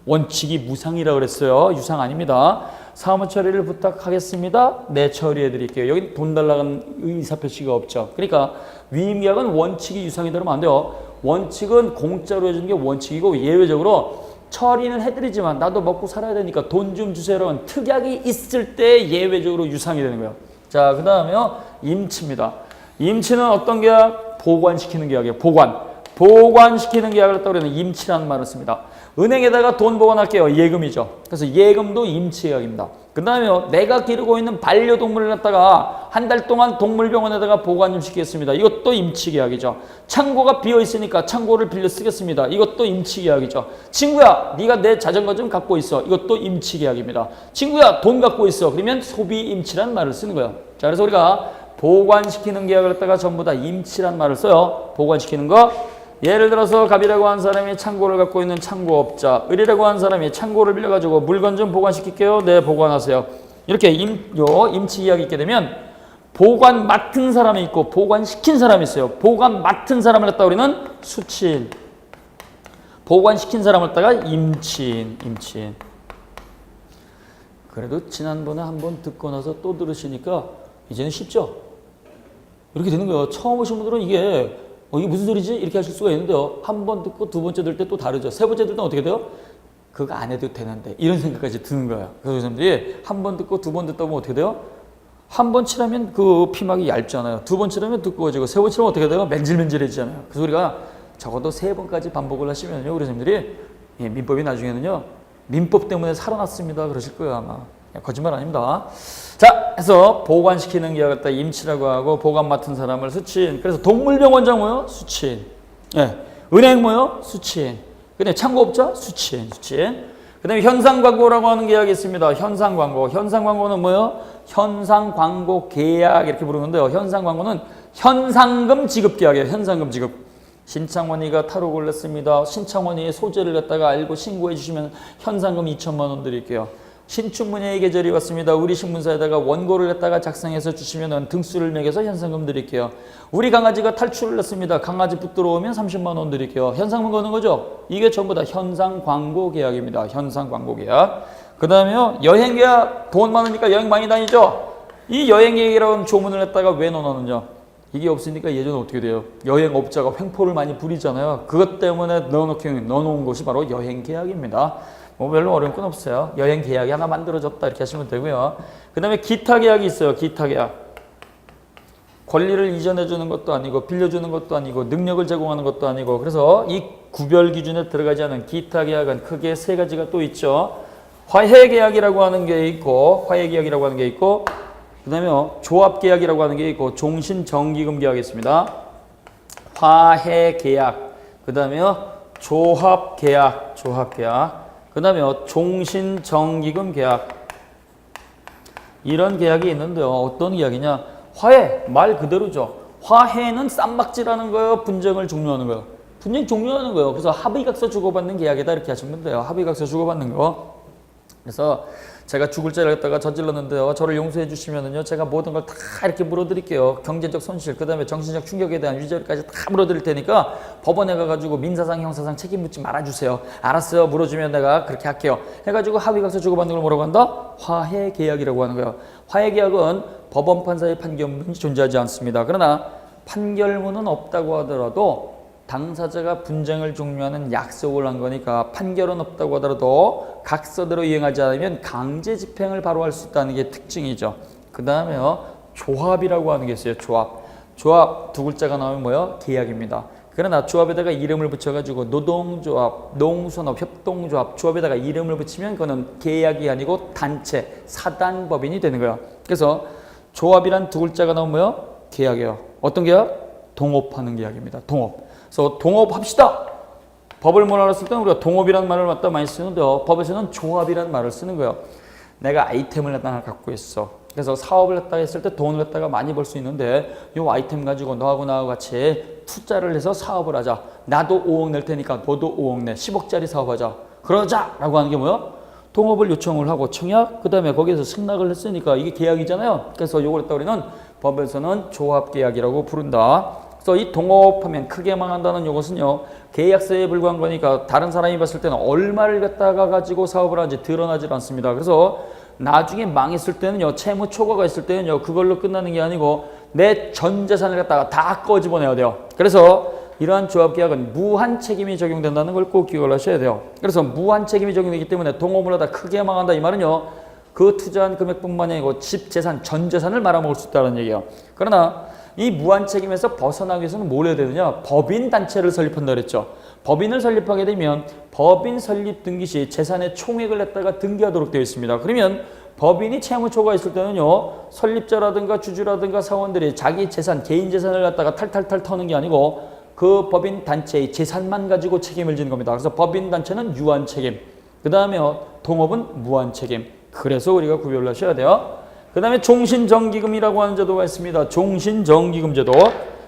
원칙이 무상이라고 그랬어요. 유상 아닙니다. 사무 처리를 부탁하겠습니다. 네, 처리해 드릴게요. 여기 돈 달라는 의사표시가 없죠. 그러니까 위임 계약은 원칙이 유상이 되면 안 돼요. 원칙은 공짜로 해주는 게 원칙이고 예외적으로 처리는 해드리지만 나도 먹고 살아야 되니까 돈 좀 주세요라는 특약이 있을 때 예외적으로 유상이 되는 거예요. 자, 그 다음에요. 임치입니다. 임치는 어떤 계약? 보관시키는 계약이에요. 보관시키는 계약을 했다고 그러는 임치라는 말을 씁니다. 은행에다가 돈 보관할게요. 예금이죠. 그래서 예금도 임치 계약입니다. 그 다음에 내가 기르고 있는 반려동물을 갖다가 한 달 동안 동물병원에다가 보관 좀 시키겠습니다. 이것도 임치 계약이죠. 창고가 비어 있으니까 창고를 빌려 쓰겠습니다. 이것도 임치 계약이죠. 친구야, 네가 내 자전거 좀 갖고 있어. 이것도 임치 계약입니다. 친구야, 돈 갖고 있어. 그러면 소비 임치란 말을 쓰는 거예요. 자, 그래서 우리가 보관시키는 계약을 갖다가 전부 다 임치란 말을 써요. 보관시키는 거. 예를 들어서 갑이라고 하는 사람이 창고를 갖고 있는 창고업자, 을이라고 하는 사람이 창고를 빌려가지고 물건 좀 보관시킬게요. 네, 보관하세요. 이렇게 임치 이야기 있게 되면 보관 맡은 사람이 있고 보관시킨 사람이 있어요. 보관 맡은 사람을 갖다가 우리는 수치인, 보관시킨 사람을 갖다가 임치인. 그래도 지난번에 한번 듣고 나서 또 들으시니까 이제는 쉽죠? 이렇게 되는 거예요. 처음 오신 분들은 이게 무슨 소리지? 이렇게 하실 수가 있는데요. 한 번 듣고 두 번째 들 때 또 다르죠. 세 번째 들 때는 어떻게 돼요? 그거 안 해도 되는데 이런 생각까지 드는 거예요. 그래서 사람들이 한 번 듣고 두 번 듣다 보면 어떻게 돼요? 한 번 치라면 그 피막이 얇잖아요. 두 번 치라면 두꺼워지고 세 번 치라면 어떻게 돼요? 맨질맨질해지잖아요. 그래서 우리가 적어도 세 번까지 반복을 하시면요. 우리 선생님들이 민법이 나중에는요. 민법 때문에 살아났습니다. 그러실 거예요 아마. 거짓말 아닙니다. 자, 그래서 보관시키는 계약 갖다 임치라고 하고 보관 맡은 사람을 수치인. 그래서 동물병원장 뭐요? 수치인. 예. 은행 뭐요? 수치인. 근데 창고업자 수치인. 그다음에 현상광고라고 하는 계약이 있습니다. 현상광고는 뭐요? 현상광고 계약 이렇게 부르는데요. 현상광고는 현상금 지급 계약이에요. 현상금 지급. 신창원이가 탈옥을 냈습니다. 신창원이의 소재를 갖다가 알고 신고해 주시면 현상금 2천만 원 드릴게요. 신춘문예의 계절이 왔습니다. 우리 신문사에다가 원고를 갖다가 작성해서 주시면 등수를 매겨서 현상금 드릴게요. 우리 강아지가 탈출을 했습니다. 강아지 붙들어 오면 30만 원 드릴게요. 현상금 거는 거죠. 이게 전부 다 현상 광고 계약입니다. 현상 광고 계약. 그 다음에요. 여행 계약. 돈 많으니까 여행 많이 다니죠. 이 여행 계약이라는 조문을 했다가 왜 넣어놨느냐. 이게 없으니까 예전에 어떻게 돼요? 여행업자가 횡포를 많이 부리잖아요. 그것 때문에 넣어놓은 것이 바로 여행 계약입니다. 뭐 별로 어려운 건 없어요. 여행 계약이 하나 만들어졌다 이렇게 하시면 되고요. 그 다음에 기타 계약이 있어요. 기타 계약. 권리를 이전해 주는 것도 아니고 빌려주는 것도 아니고 능력을 제공하는 것도 아니고 그래서 이 구별 기준에 들어가지 않은 기타 계약은 크게 세 가지가 또 있죠. 화해 계약이라고 하는 게 있고 그 다음에 조합 계약이라고 하는 게 있고 종신정기금 계약이 있습니다. 화해 계약, 그 다음에 조합 계약. 그 다음에 종신정기금 계약. 이런 계약이 있는데요. 어떤 계약이냐. 화해, 말 그대로죠. 화해는 쌈박질하는 거예요. 분쟁을 종료하는 거예요. 분쟁 종료하는 거예요. 그래서 합의각서 주고받는 계약이다 이렇게 하시면 돼요. 합의각서 주고받는 거. 그래서 제가 죽을 죄를 갖다가 저질렀는데요. 저를 용서해 주시면은요. 제가 모든 걸 다 이렇게 물어드릴게요. 경제적 손실, 그 다음에 정신적 충격에 대한 위자료까지 다 물어드릴 테니까 법원에 가가지고 민사상, 형사상 책임 묻지 말아주세요. 알았어요. 물어주면 내가 그렇게 할게요. 해가지고 합의각서 주고받는 걸 뭐라고 한다? 화해 계약이라고 하는 거예요. 화해 계약은 법원 판사의 판결문이 존재하지 않습니다. 그러나 판결문은 없다고 하더라도 당사자가 분쟁을 종료하는 약속을 한 거니까 판결은 없다고 하더라도 각서대로 이행하지 않으면 강제 집행을 바로 할 수 있다는 게 특징이죠. 그 다음에요, 조합이라고 하는 게 있어요. 조합 두 글자가 나오면 뭐요? 계약입니다. 그러나 조합에다가 이름을 붙여가지고 노동조합, 농산업, 협동조합, 조합에다가 이름을 붙이면 그거는 계약이 아니고 단체, 사단법인이 되는 거야. 그래서 조합이란 두 글자가 나오면 뭐요? 계약이에요. 어떤 계약? 동업하는 계약입니다. 동업. 그래서 동업합시다. 법을 뭐라 그랬을 때는 우리가 동업이라는 말을 갖다 많이 쓰는데요. 법에서는 조합이라는 말을 쓰는 거예요. 내가 아이템을 하나 갖고 있어. 그래서 사업을 했다가 했을 때 돈을 갖다가 많이 벌 수 있는데 이 아이템 가지고 너하고 나하고 같이 투자를 해서 사업을 하자. 나도 5억 낼 테니까 너도 5억 내. 10억짜리 사업하자. 그러자라고 하는 게 뭐예요? 동업을 요청을 하고 청약, 그 다음에 거기에서 승낙을 했으니까 이게 계약이잖아요. 그래서 요걸 갖다 우리는 법에서는 조합계약이라고 부른다. 그래서 이 동업하면 크게 망한다는 요것은요, 계약서에 불과한 거니까 다른 사람이 봤을 때는 얼마를 갖다가 가지고 사업을 하는지 드러나질 않습니다. 그래서 나중에 망했을 때는요, 채무 초과가 있을 때는요, 그걸로 끝나는 게 아니고 내 전 재산을 갖다가 다 꺼집어내야 돼요. 그래서 이러한 조합계약은 무한 책임이 적용된다는 걸 꼭 기억을 하셔야 돼요. 그래서 무한 책임이 적용되기 때문에 동업을 하다 크게 망한다 이 말은요, 그 투자한 금액뿐만이 아니고 집 재산, 전 재산을 말아먹을 수 있다는 얘기예요. 그러나 이 무한 책임에서 벗어나기 위해서는 뭘 해야 되느냐? 법인 단체를 설립한다 그랬죠. 법인을 설립하게 되면 법인 설립 등기 시 재산의 총액을 갖다가 등기하도록 되어 있습니다. 그러면 법인이 채무 초과가 있을 때는요, 설립자라든가 주주라든가 사원들이 자기 재산, 개인 재산을 갖다가 탈탈탈 터는 게 아니고 그 법인 단체의 재산만 가지고 책임을 지는 겁니다. 그래서 법인 단체는 유한 책임, 그 다음에 동업은 무한 책임. 그래서 우리가 구별을 하셔야 돼요. 그 다음에 종신정기금이라고 하는 제도가 있습니다. 종신정기금 제도.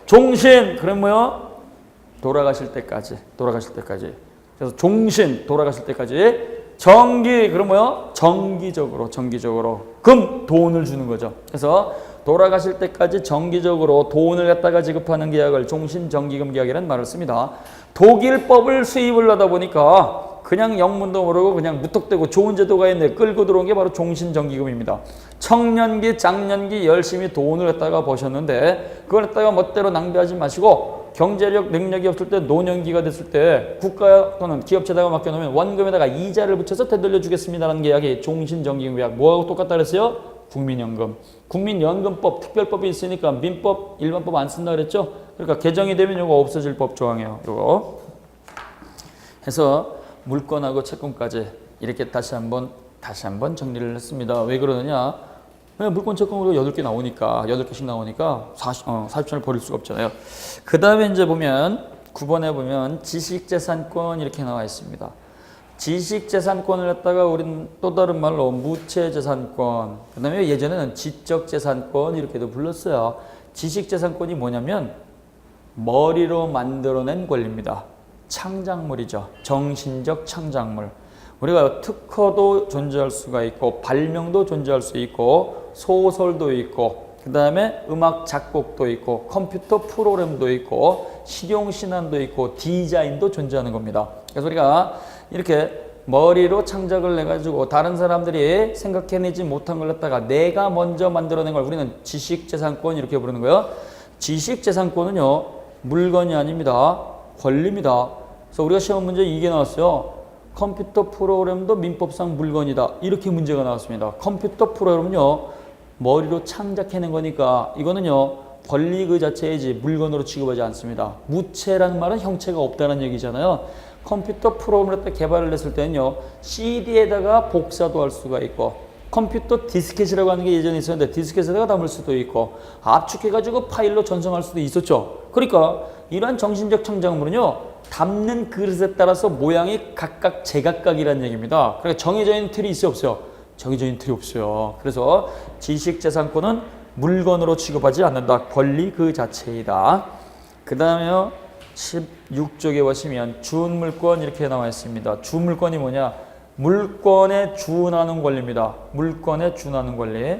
종신, 그럼 뭐요? 돌아가실 때까지. 그래서 종신, 돌아가실 때까지. 정기, 그럼 뭐요? 정기적으로. 금, 돈을 주는 거죠. 그래서 돌아가실 때까지 정기적으로 돈을 갖다가 지급하는 계약을 종신정기금 계약이라는 말을 씁니다. 독일법을 수입을 하다 보니까 그냥 영문도 모르고 그냥 무턱대고 좋은 제도가 있는데 끌고 들어온 게 바로 종신정기금입니다. 청년기, 장년기 열심히 돈을 갖다가 버셨는데 그걸 갖다가 멋대로 낭비하지 마시고 경제력, 능력이 없을 때 노년기가 됐을 때 국가 또는 기업체에다가 맡겨놓으면 원금에다가 이자를 붙여서 되돌려 주겠습니다라는 계약이 종신정기금 계약. 뭐하고 똑같다 그랬어요? 국민연금. 국민연금법, 특별법이 있으니까 민법, 일반법 안 쓴다 그랬죠? 그러니까 개정이 되면 이거 없어질 법 조항이에요. 이거. 해서 물권하고 채권까지 이렇게 다시 한번 정리를 했습니다. 왜 그러느냐? 그냥 물권 채권으로 8개 나오니까 8개씩 나오니까 40천을 버릴 수가 없잖아요. 그 다음에 이제 보면 9번에 보면 지식재산권 이렇게 나와 있습니다. 지식재산권을 갖다가 우리는 또 다른 말로 무체재산권, 그 다음에 예전에는 지적재산권 이렇게도 불렀어요. 지식재산권이 뭐냐면 머리로 만들어낸 권리입니다. 창작물이죠. 정신적 창작물. 우리가 특허도 존재할 수가 있고 발명도 존재할 수 있고 소설도 있고 그 다음에 음악 작곡도 있고 컴퓨터 프로그램도 있고 실용신안도 있고 디자인도 존재하는 겁니다. 그래서 우리가 이렇게 머리로 창작을 해가지고 다른 사람들이 생각해내지 못한 걸 갖다가 내가 먼저 만들어낸 걸 우리는 지식재산권 이렇게 부르는 거예요. 지식재산권은요, 물건이 아닙니다. 권리입니다. 그래서 우리가 시험 문제 이게 나왔어요. 컴퓨터 프로그램도 민법상 물건이다. 이렇게 문제가 나왔습니다. 컴퓨터 프로그램은요, 머리로 창작해낸 거니까 이거는요, 권리 그 자체이지 물건으로 취급하지 않습니다. 무체라는 말은 형체가 없다는 얘기잖아요. 컴퓨터 프로그램을 개발을 했을 때는요, CD에다가 복사도 할 수가 있고 컴퓨터 디스켓이라고 하는 게 예전에 있었는데 디스켓에다가 담을 수도 있고 압축해가지고 파일로 전송할 수도 있었죠. 그러니까 이러한 정신적 창작물은요, 담는 그릇에 따라서 모양이 각각 제각각이라는 얘기입니다. 그러니까 정해져 있는 틀이 있어요, 없어요? 정해져 있는 틀이 없어요. 그래서 지식재산권은 물건으로 취급하지 않는다. 권리 그 자체이다. 그 다음에 16쪽에 보시면 준물권 이렇게 나와 있습니다. 준물권이 뭐냐? 물권에 준하는 권리입니다. 물권에 준하는 권리.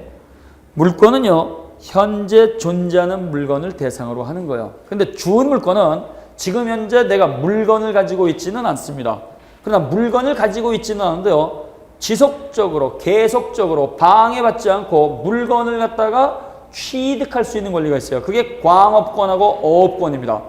물권은요, 현재 존재하는 물건을 대상으로 하는 거예요. 근데 준물권은 지금 현재 내가 물건을 가지고 있지는 않습니다. 그러나 물건을 가지고 있지는 않은데요, 지속적으로 계속적으로 방해받지 않고 물건을 갖다가 취득할 수 있는 권리가 있어요. 그게 광업권하고 어업권입니다.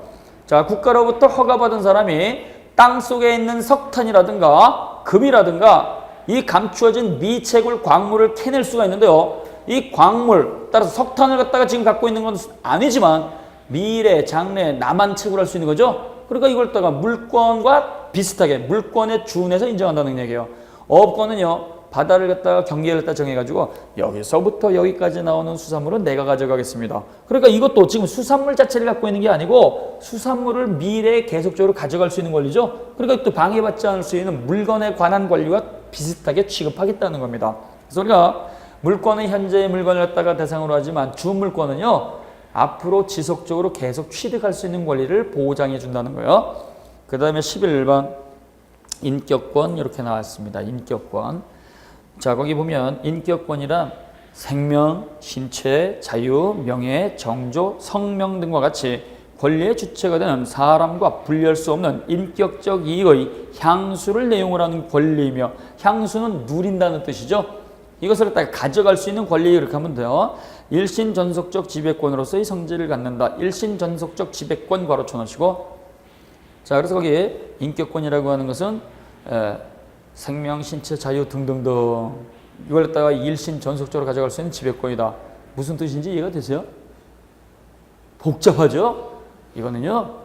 자, 국가로부터 허가받은 사람이 땅 속에 있는 석탄이라든가 금이라든가 이 감추어진 미채굴 광물을 캐낼 수가 있는데요. 이 광물, 따라서 석탄을 갖다가 지금 갖고 있는 건 아니지만 미래, 장래, 나만 채굴할 수 있는 거죠. 그러니까 이걸 갖다가 물권과 비슷하게 물권에 준해서 인정한다는 얘기예요. 어업권은요. 바다를 갖다가 경계를 갖다 정해가지고 여기서부터 여기까지 나오는 수산물은 내가 가져가겠습니다. 그러니까 이것도 지금 수산물 자체를 갖고 있는 게 아니고 수산물을 미래에 계속적으로 가져갈 수 있는 권리죠. 그러니까 또 방해받지 않을 수 있는 물건에 관한 권리와 비슷하게 취급하겠다는 겁니다. 그래서 우리가 물권은 현재의 물건을 갖다가 대상으로 하지만 주물권은요. 앞으로 지속적으로 계속 취득할 수 있는 권리를 보장해 준다는 거예요. 그 다음에 11번 인격권 이렇게 나왔습니다. 인격권. 자, 거기 보면 인격권이란 생명, 신체, 자유, 명예, 정조, 성명 등과 같이 권리의 주체가 되는 사람과 분리할 수 없는 인격적 이익의 향수를 내용으로 하는 권리이며 향수는 누린다는 뜻이죠. 이것을 갖다가 가져갈 수 있는 권리 이렇게 하면 돼요. 일신전속적 지배권으로서의 성질을 갖는다. 일신전속적 지배권 괄호 쳐놓으시고 자, 그래서 거기 인격권이라고 하는 것은 생명, 신체, 자유 등등등 이걸 갖다가 일신전속적으로 가져갈 수 있는 지배권이다. 무슨 뜻인지 이해가 되세요? 복잡하죠? 이거는요.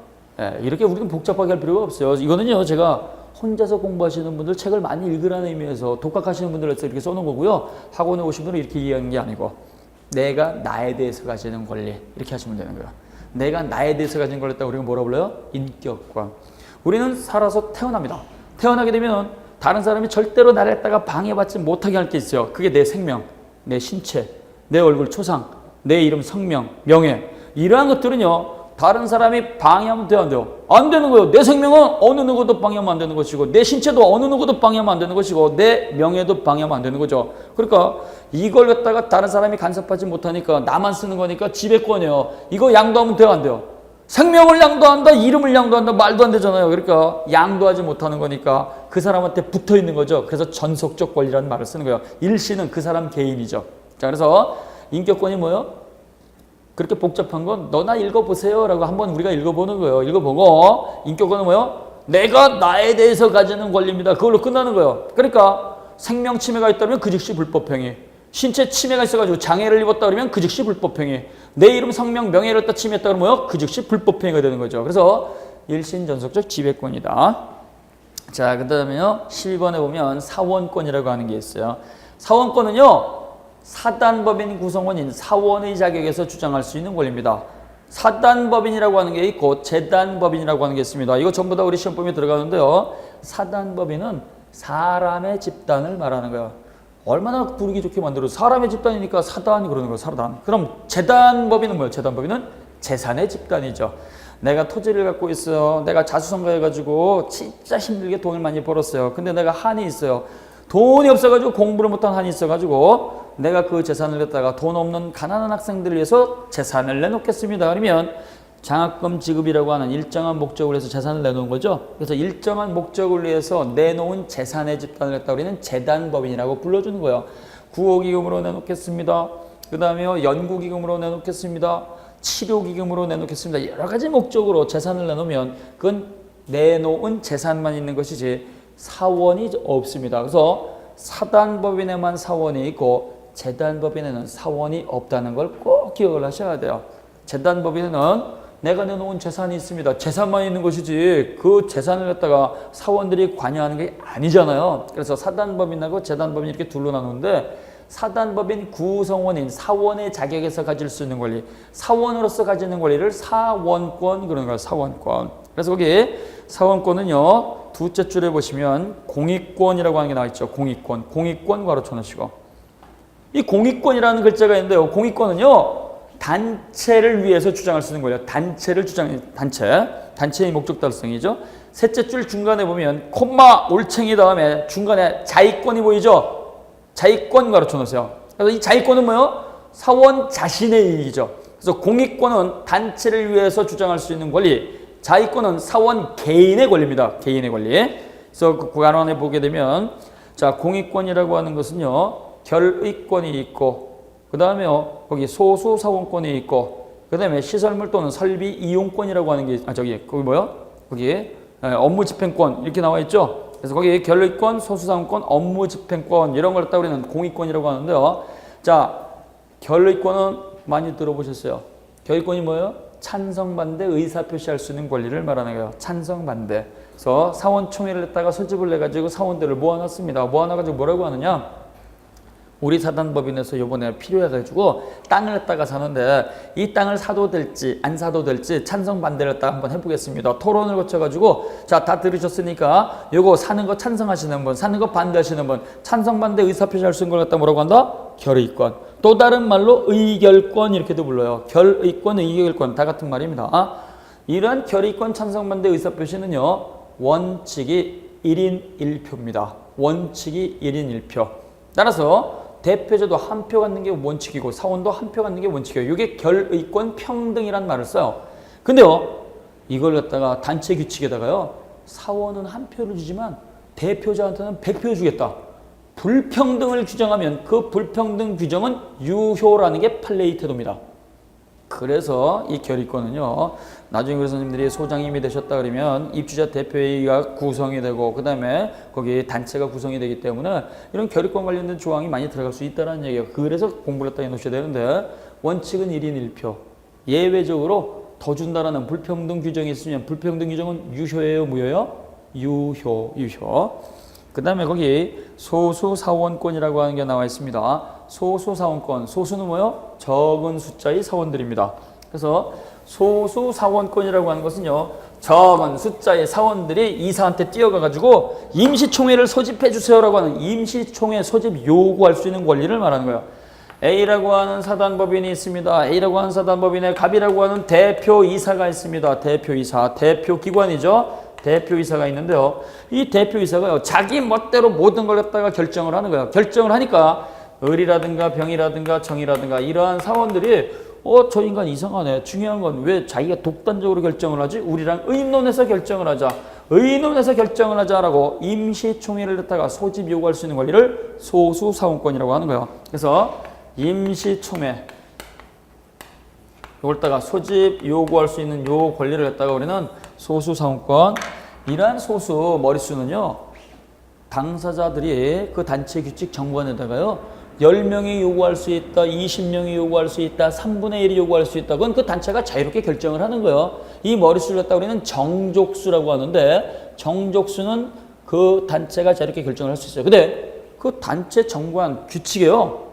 이렇게 우리는 복잡하게 할 필요가 없어요. 이거는요. 제가 혼자서 공부하시는 분들 책을 많이 읽으라는 의미에서 독학하시는 분들에서 이렇게 써놓은 거고요. 학원에 오신 분은 이렇게 이해하는 게 아니고 내가 나에 대해서 가지는 권리 이렇게 하시면 되는 거예요. 내가 나에 대해서 가진 걸 갖다가 우리가 뭐라 불러요? 인격권. 우리는 살아서 태어납니다. 태어나게 되면 다른 사람이 절대로 나를 갖다가 방해받지 못하게 할 게 있어요. 그게 내 생명, 내 신체, 내 얼굴 초상, 내 이름 성명, 명예 이러한 것들은요. 다른 사람이 방해하면 돼요, 안 돼요? 안 되는 거예요. 내 생명은 어느 누구도 방해하면 안 되는 것이고 내 신체도 어느 누구도 방해하면 안 되는 것이고 내 명예도 방해하면 안 되는 거죠. 그러니까 이걸 갖다가 다른 사람이 간섭하지 못하니까 나만 쓰는 거니까 지배권이에요. 이거 양도하면 돼요, 안 돼요? 생명을 양도한다, 이름을 양도한다, 말도 안 되잖아요. 그러니까 양도하지 못하는 거니까 그 사람한테 붙어 있는 거죠. 그래서 전속적 권리라는 말을 쓰는 거예요. 일시는 그 사람 개인이죠. 자, 그래서 인격권이 뭐예요? 그렇게 복잡한 건 너나 읽어보세요 라고 한번 우리가 읽어보는 거예요. 읽어보고 인격권은 뭐예요? 내가 나에 대해서 가지는 권리입니다. 그걸로 끝나는 거예요. 그러니까 생명 침해가 있다면 그 즉시 불법행위, 신체 침해가 있어가지고 장애를 입었다 그러면 그 즉시 불법행위, 내 이름 성명 명예를 갖다 침해했다 그러면 뭐예요? 그 즉시 불법행위가 되는 거죠. 그래서 일신전속적 지배권이다. 자, 그 다음에요 12번에 보면 사원권이라고 하는 게 있어요. 사원권은요 사단법인 구성원인 사원의 자격에서 주장할 수 있는 권리입니다. 사단법인이라고 하는 게 있고 재단법인이라고 하는 게 있습니다. 이거 전부 다 우리 시험범위에 들어가는데요. 사단법인은 사람의 집단을 말하는 거예요. 얼마나 부르기 좋게 만들어서 사람의 집단이니까 사단 그러는 거예요. 사단. 그럼 재단법인은 뭐예요? 재단법인은 재산의 집단이죠. 내가 토지를 갖고 있어요. 내가 자수성가해가지고 진짜 힘들게 돈을 많이 벌었어요. 근데 내가 한이 있어요. 돈이 없어가지고 공부를 못한 한이 있어가지고 내가 그 재산을 갖다가 돈 없는 가난한 학생들을 위해서 재산을 내놓겠습니다. 그러면 장학금 지급이라고 하는 일정한 목적을 위해서 재산을 내놓은 거죠. 그래서 일정한 목적을 위해서 내놓은 재산의 집단을 갖다 우리는 재단법인이라고 불러주는 거예요. 구호기금으로 내놓겠습니다. 그 다음에 연구기금으로 내놓겠습니다. 치료기금으로 내놓겠습니다. 여러 가지 목적으로 재산을 내놓으면 그건 내놓은 재산만 있는 것이지 사원이 없습니다. 그래서 사단법인에만 사원이 있고 재단법인에는 사원이 없다는 걸 꼭 기억을 하셔야 돼요. 재단법인에는 내가 내놓은 재산이 있습니다. 재산만 있는 것이지 그 재산을 갖다가 사원들이 관여하는 게 아니잖아요. 그래서 사단법인하고 재단법인 이렇게 둘로 나누는데 사단법인 구성원인 사원의 자격에서 가질 수 있는 권리, 사원으로서 가지는 권리를 사원권 그러는 거예요. 사원권. 그래서 거기 사원권은요. 두째 줄에 보시면 공익권이라고 하는 게 나와 있죠. 공익권. 공익권 괄호 쳐놓으시고. 이 공익권이라는 글자가 있는데요. 공익권은요. 단체를 위해서 주장할 수 있는 거예요. 단체를 단체의 목적 달성이죠. 셋째 줄 중간에 보면 콤마 올챙이 다음에 중간에 자익권이 보이죠. 자익권 괄호 쳐놓으세요. 그래서 이 자익권은 뭐예요? 사원 자신의 이익이죠. 그래서 공익권은 단체를 위해서 주장할 수 있는 권리, 자익권은 사원 개인의 권리입니다. 개인의 권리. 그래서 그 관원에 보게 되면 자 공익권이라고 하는 것은요 결의권이 있고 그 다음에요 거기 소수사원권이 있고 그 그 다음에 시설물 또는 설비 이용권이라고 하는 게, 거기 뭐요? 거기 업무 집행권 이렇게 나와 있죠? 그래서 거기 결의권, 소수사원권, 업무 집행권 이런 걸 갖다 우리는 공익권이라고 하는데요. 자, 결의권은 많이 들어보셨어요. 결의권이 뭐예요? 찬성, 반대, 의사 표시할 수 있는 권리를 말하는 거예요. 찬성, 반대. 그래서 사원총회를 했다가 소집을 내가지고 사원들을 모아놨습니다. 모아놔가지고 뭐라고 하느냐? 우리 사단법인에서 요번에 필요해가지고 땅을 갖다가 사는데 이 땅을 사도 될지 안 사도 될지 찬성 반대를 갖다가 한번 해보겠습니다. 토론을 거쳐가지고 자, 다 들으셨으니까 요거 사는 거 찬성하시는 분, 사는 거 반대하시는 분, 찬성 반대 의사 표시할 수 있는 걸 갖다 뭐라고 한다? 결의권. 또 다른 말로 의결권 이렇게도 불러요. 결의권, 의결권 다 같은 말입니다. 이러한 결의권, 찬성 반대 의사 표시는요, 원칙이 1인 1표입니다. 원칙이 1인 1표. 따라서 대표자도 한 표 갖는 게 원칙이고 사원도 한 표 갖는 게 원칙이에요. 이게 결의권 평등이란 말을 써요. 근데요, 이걸 갖다가 단체 규칙에다가요, 사원은 한 표를 주지만 대표자한테는 100표 주겠다. 불평등을 규정하면 그 불평등 규정은 유효라는 게 판례의 태도입니다. 그래서 이 결의권은요, 나중에 우리 선생님들이 소장님이 되셨다 그러면 입주자 대표회의가 구성이 되고 그 다음에 거기 단체가 구성이 되기 때문에 이런 결의권 관련된 조항이 많이 들어갈 수 있다는 얘기예요. 그래서 공부를 했다 해놓으셔야 되는데 원칙은 1인 1표. 예외적으로 더 준다라는 불평등 규정이 있으면 불평등 규정은 유효예요, 무효예요? 유효. 그 다음에 거기 소수사원권이라고 하는 게 나와 있습니다. 소수사원권, 소수는 뭐요? 적은 숫자의 사원들입니다. 그래서 소수사원권이라고 하는 것은요, 적은 숫자의 사원들이 이사한테 뛰어가가지고 임시총회를 소집해 주세요라고 하는 임시총회 소집 요구할 수 있는 권리를 말하는 거예요. A라고 하는 사단법인이 있습니다. A라고 하는 사단법인에 갑이라고 하는 대표이사가 있습니다. 대표이사, 대표기관이죠. 대표이사가 있는데요. 이 대표이사가요, 자기 멋대로 모든 걸 갖다가 결정을 하는 거예요. 결정을 하니까 을이라든가 병이라든가 정이라든가 이러한 사원들이 저 인간 이상하네. 중요한 건 왜 자기가 독단적으로 결정을 하지? 우리랑 의논해서 결정을 하자. 의논해서 결정을 하자라고 임시총회를 갖다가 소집 요구할 수 있는 권리를 소수사원권이라고 하는 거예요. 그래서 임시총회 이걸 갖다가 소집 요구할 수 있는 요 권리를 갖다가 우리는 소수사원권. 이러한 소수 머릿수는요, 당사자들이 그 단체 규칙 정관에다가요, 10명이 요구할 수 있다, 20명이 요구할 수 있다, 3분의 1이 요구할 수 있다. 그건 그 단체가 자유롭게 결정을 하는 거예요. 이 머릿수를 갖다 우리는 정족수라고 하는데, 정족수는 그 단체가 자유롭게 결정을 할 수 있어요. 근데 그 단체 정관 규칙에요,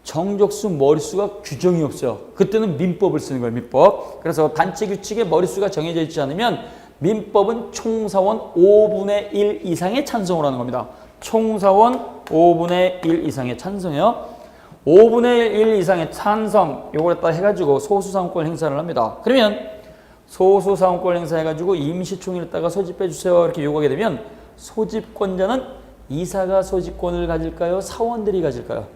정족수 머릿수가 규정이 없어요. 그때는 민법을 쓰는 거예요, 민법. 그래서 단체 규칙에 머릿수가 정해져 있지 않으면 민법은 총사원 5분의 1 이상의 찬성을 하는 겁니다. 총사원 5분의 1 이상의 찬성이요. 5분의 1 이상의 찬성, 요걸 갖다 해가지고 소수사원권 행사를 합니다. 그러면 소수사원권 행사해가지고 임시총회를 했다가 소집해주세요 이렇게 요구하게 되면 소집권자는 이사가 소집권을 가질까요? 사원들이 가질까요?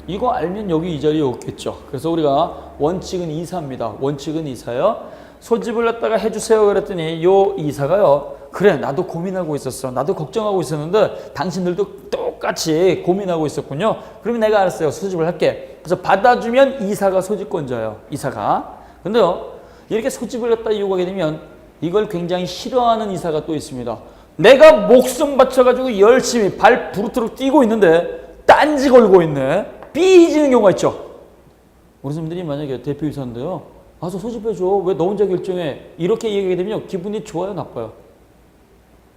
이거 알면 여기 이 자리에 없겠죠. 그래서 우리가 원칙은 이사입니다. 원칙은 이사요. 소집을 갖다가 해주세요 그랬더니 요 이사가요, 그래 나도 고민하고 있었어, 나도 걱정하고 있었는데 당신들도 똑같이 고민하고 있었군요. 그러면 내가 알았어요, 소집을 할게. 그래서 받아주면 이사가 소집권자예요, 이사가. 근데요, 이렇게 소집을 갖다 요구하게 되면 이걸 굉장히 싫어하는 이사가 또 있습니다. 내가 목숨 바쳐가지고 열심히 발 부르트럭 뛰고 있는데 딴지 걸고 있네, 삐지는 경우가 있죠. 우리 선생님들이 만약에 대표이사인데요, 와서 소집해줘, 왜 너 혼자 결정해, 이렇게 얘기하게 되면 기분이 좋아요, 나빠요?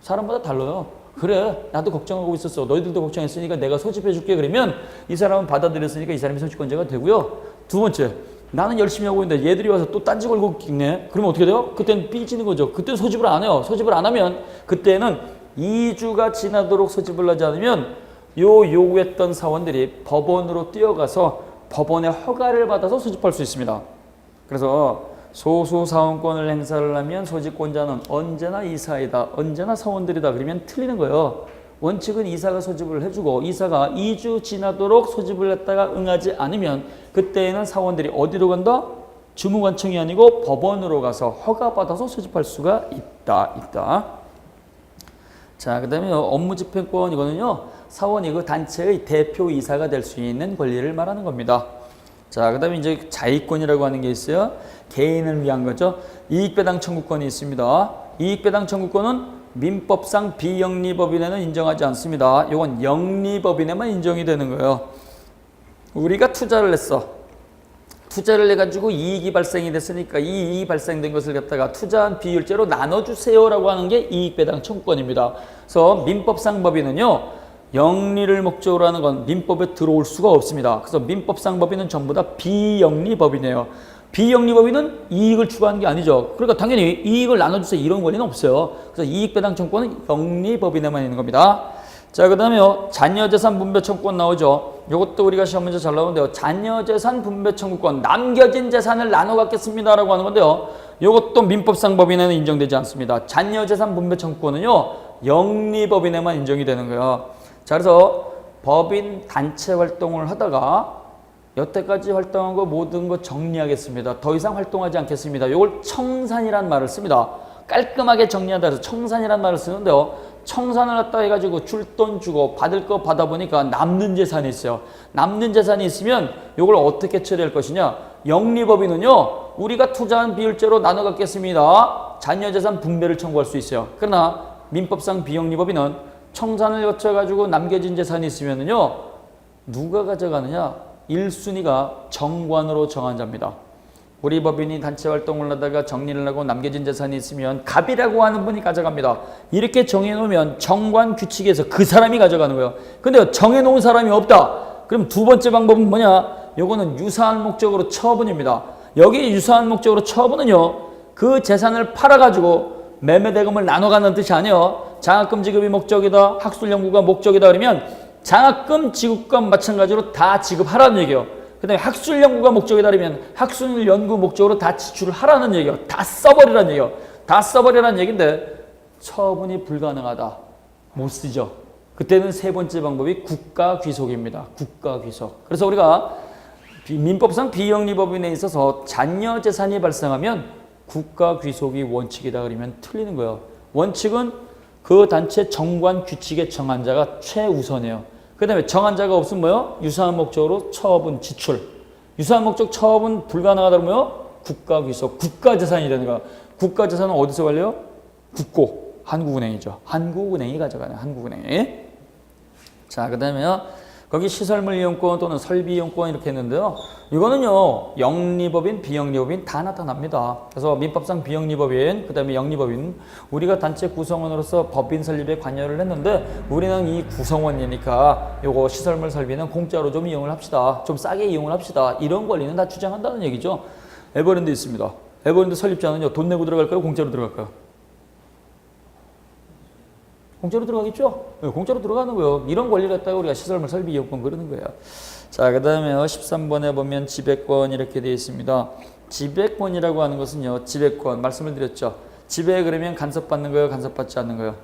사람마다 달라요. 그래 나도 걱정하고 있었어, 너희들도 걱정했으니까 내가 소집해줄게. 그러면 이 사람은 받아들였으니까 이 사람이 소집권자가 되고요. 두 번째, 나는 열심히 하고 있는데 얘들이 와서 또 딴지 걸고 있네. 그러면 어떻게 돼요? 그때는 삐지는 거죠. 그때는 소집을 안 해요. 소집을 안 하면 그때는 2주가 지나도록 소집을 하지 않으면 요 요구했던 사원들이 법원으로 뛰어가서 법원의 허가를 받아서 소집할 수 있습니다. 그래서 소수사원권을 행사를 하면 소집권자는 언제나 이사이다, 언제나 사원들이다 그러면 틀리는 거예요. 원칙은 이사가 소집을 해주고 이사가 2주 지나도록 소집을 했다가 응하지 않으면 그때에는 사원들이 어디로 간다? 주무관청이 아니고 법원으로 가서 허가받아서 소집할 수가 있다. 자, 그 다음에 업무집행권, 이거는요, 사원이 그 단체의 대표이사가 될 수 있는 권리를 말하는 겁니다. 자, 그 다음에 이제 자의권이라고 하는 게 있어요. 개인을 위한 거죠. 이익배당 청구권이 있습니다. 이익배당 청구권은 민법상 비영리법인에는 인정하지 않습니다. 이건 영리법인에만 인정이 되는 거예요. 우리가 투자를 했어. 투자를 해가지고 이익이 발생이 됐으니까 이 이익이 발생된 것을 갖다가 투자한 비율제로 나눠주세요라고 하는 게 이익배당 청구권입니다. 그래서 민법상 법인은요, 영리를 목적으로 하는 건 민법에 들어올 수가 없습니다. 그래서 민법상 법인은 전부 다 비영리법이네요. 비영리법인은 이익을 추구하는 게 아니죠. 그러니까 당연히 이익을 나눠주세요 이런 권리는 없어요. 그래서 이익배당 청구권은 영리법인에만 있는 겁니다. 자, 그 다음에 자녀재산 분배 청구권 나오죠. 이것도 우리가 시험 문제 잘 나오는데요. 자녀재산 분배 청구권, 남겨진 재산을 나눠 갖겠습니다라고 하는 건데요. 이것도 민법상 법인에는 인정되지 않습니다. 자녀재산 분배 청구권은요, 영리법인에만 인정이 되는 거예요. 자, 그래서 법인 단체 활동을 하다가 여태까지 활동한 거 모든 거 정리하겠습니다. 더 이상 활동하지 않겠습니다. 이걸 청산이라는 말을 씁니다. 깔끔하게 정리한다 해서 청산이라는 말을 쓰는데요. 청산을 했다 해가지고 줄 돈 주고 받을 거 받아보니까 남는 재산이 있어요. 남는 재산이 있으면 이걸 어떻게 처리할 것이냐. 영리법인은요, 우리가 투자한 비율제로 나눠 갖겠습니다. 자녀재산 분배를 청구할 수 있어요. 그러나 민법상 비영리법인은 청산을 거쳐가지고 남겨진 재산이 있으면은요, 누가 가져가느냐? 1순위가 정관으로 정한 자입니다. 우리 법인이 단체 활동을 하다가 정리를 하고 남겨진 재산이 있으면 갑이라고 하는 분이 가져갑니다. 이렇게 정해놓으면 정관 규칙에서 그 사람이 가져가는 거예요. 근데 정해놓은 사람이 없다. 그럼 두 번째 방법은 뭐냐? 요거는 유사한 목적으로 처분입니다. 여기 유사한 목적으로 처분은요, 그 재산을 팔아가지고 매매대금을 나눠가는 뜻이 아니에요. 장학금 지급이 목적이다, 학술연구가 목적이다 그러면 장학금 지급과 마찬가지로 다 지급하라는 얘기예요. 그 다음에 학술연구가 목적이다 그러면 학술연구 목적으로 다 지출을 하라는 얘기예요. 다 써버리라는 얘기예요. 다 써버리라는 얘기인데 처분이 불가능하다. 못 쓰죠. 그때는 세 번째 방법이 국가귀속입니다. 국가귀속. 그래서 우리가 민법상 비영리법인에 있어서 잔여 재산이 발생하면 국가귀속이 원칙이다 그러면 틀리는 거예요. 원칙은 그 단체 정관 규칙에 정한 자가 최우선이에요. 그 다음에 정한 자가 없으면 뭐요? 유사한 목적으로 처분, 지출. 유사한 목적 처분 불가능하다 그러면 국가귀속, 국가재산이 되는 거야. 국가재산은 어디서 관리해요? 국고, 한국은행이죠. 한국은행이 가져가네요. 한국은행이. 자, 그 다음에요. 거기 시설물 이용권 또는 설비 이용권 이렇게 했는데요. 이거는요, 영리법인, 비영리법인 다 나타납니다. 그래서 민법상 비영리법인, 그 다음에 영리법인, 우리가 단체 구성원으로서 법인 설립에 관여를 했는데 우리는 이 구성원이니까 요거 시설물 설비는 공짜로 좀 이용을 합시다. 좀 싸게 이용을 합시다. 이런 권리는 다 주장한다는 얘기죠. 에버랜드 있습니다. 에버랜드 설립자는요, 돈 내고 들어갈까요? 공짜로 들어갈까요? 공짜로 들어가겠죠? 네, 공짜로 들어가는 거예요. 이런 권리를 갖다가 우리가 시설물 설비 이용권 그러는 거예요. 자, 그 다음에 13번에 보면 지배권 이렇게 되어 있습니다. 지배권이라고 하는 것은요, 지배권 말씀을 드렸죠. 지배 그러면 간섭받는 거예요, 간섭받지 않는 거예요?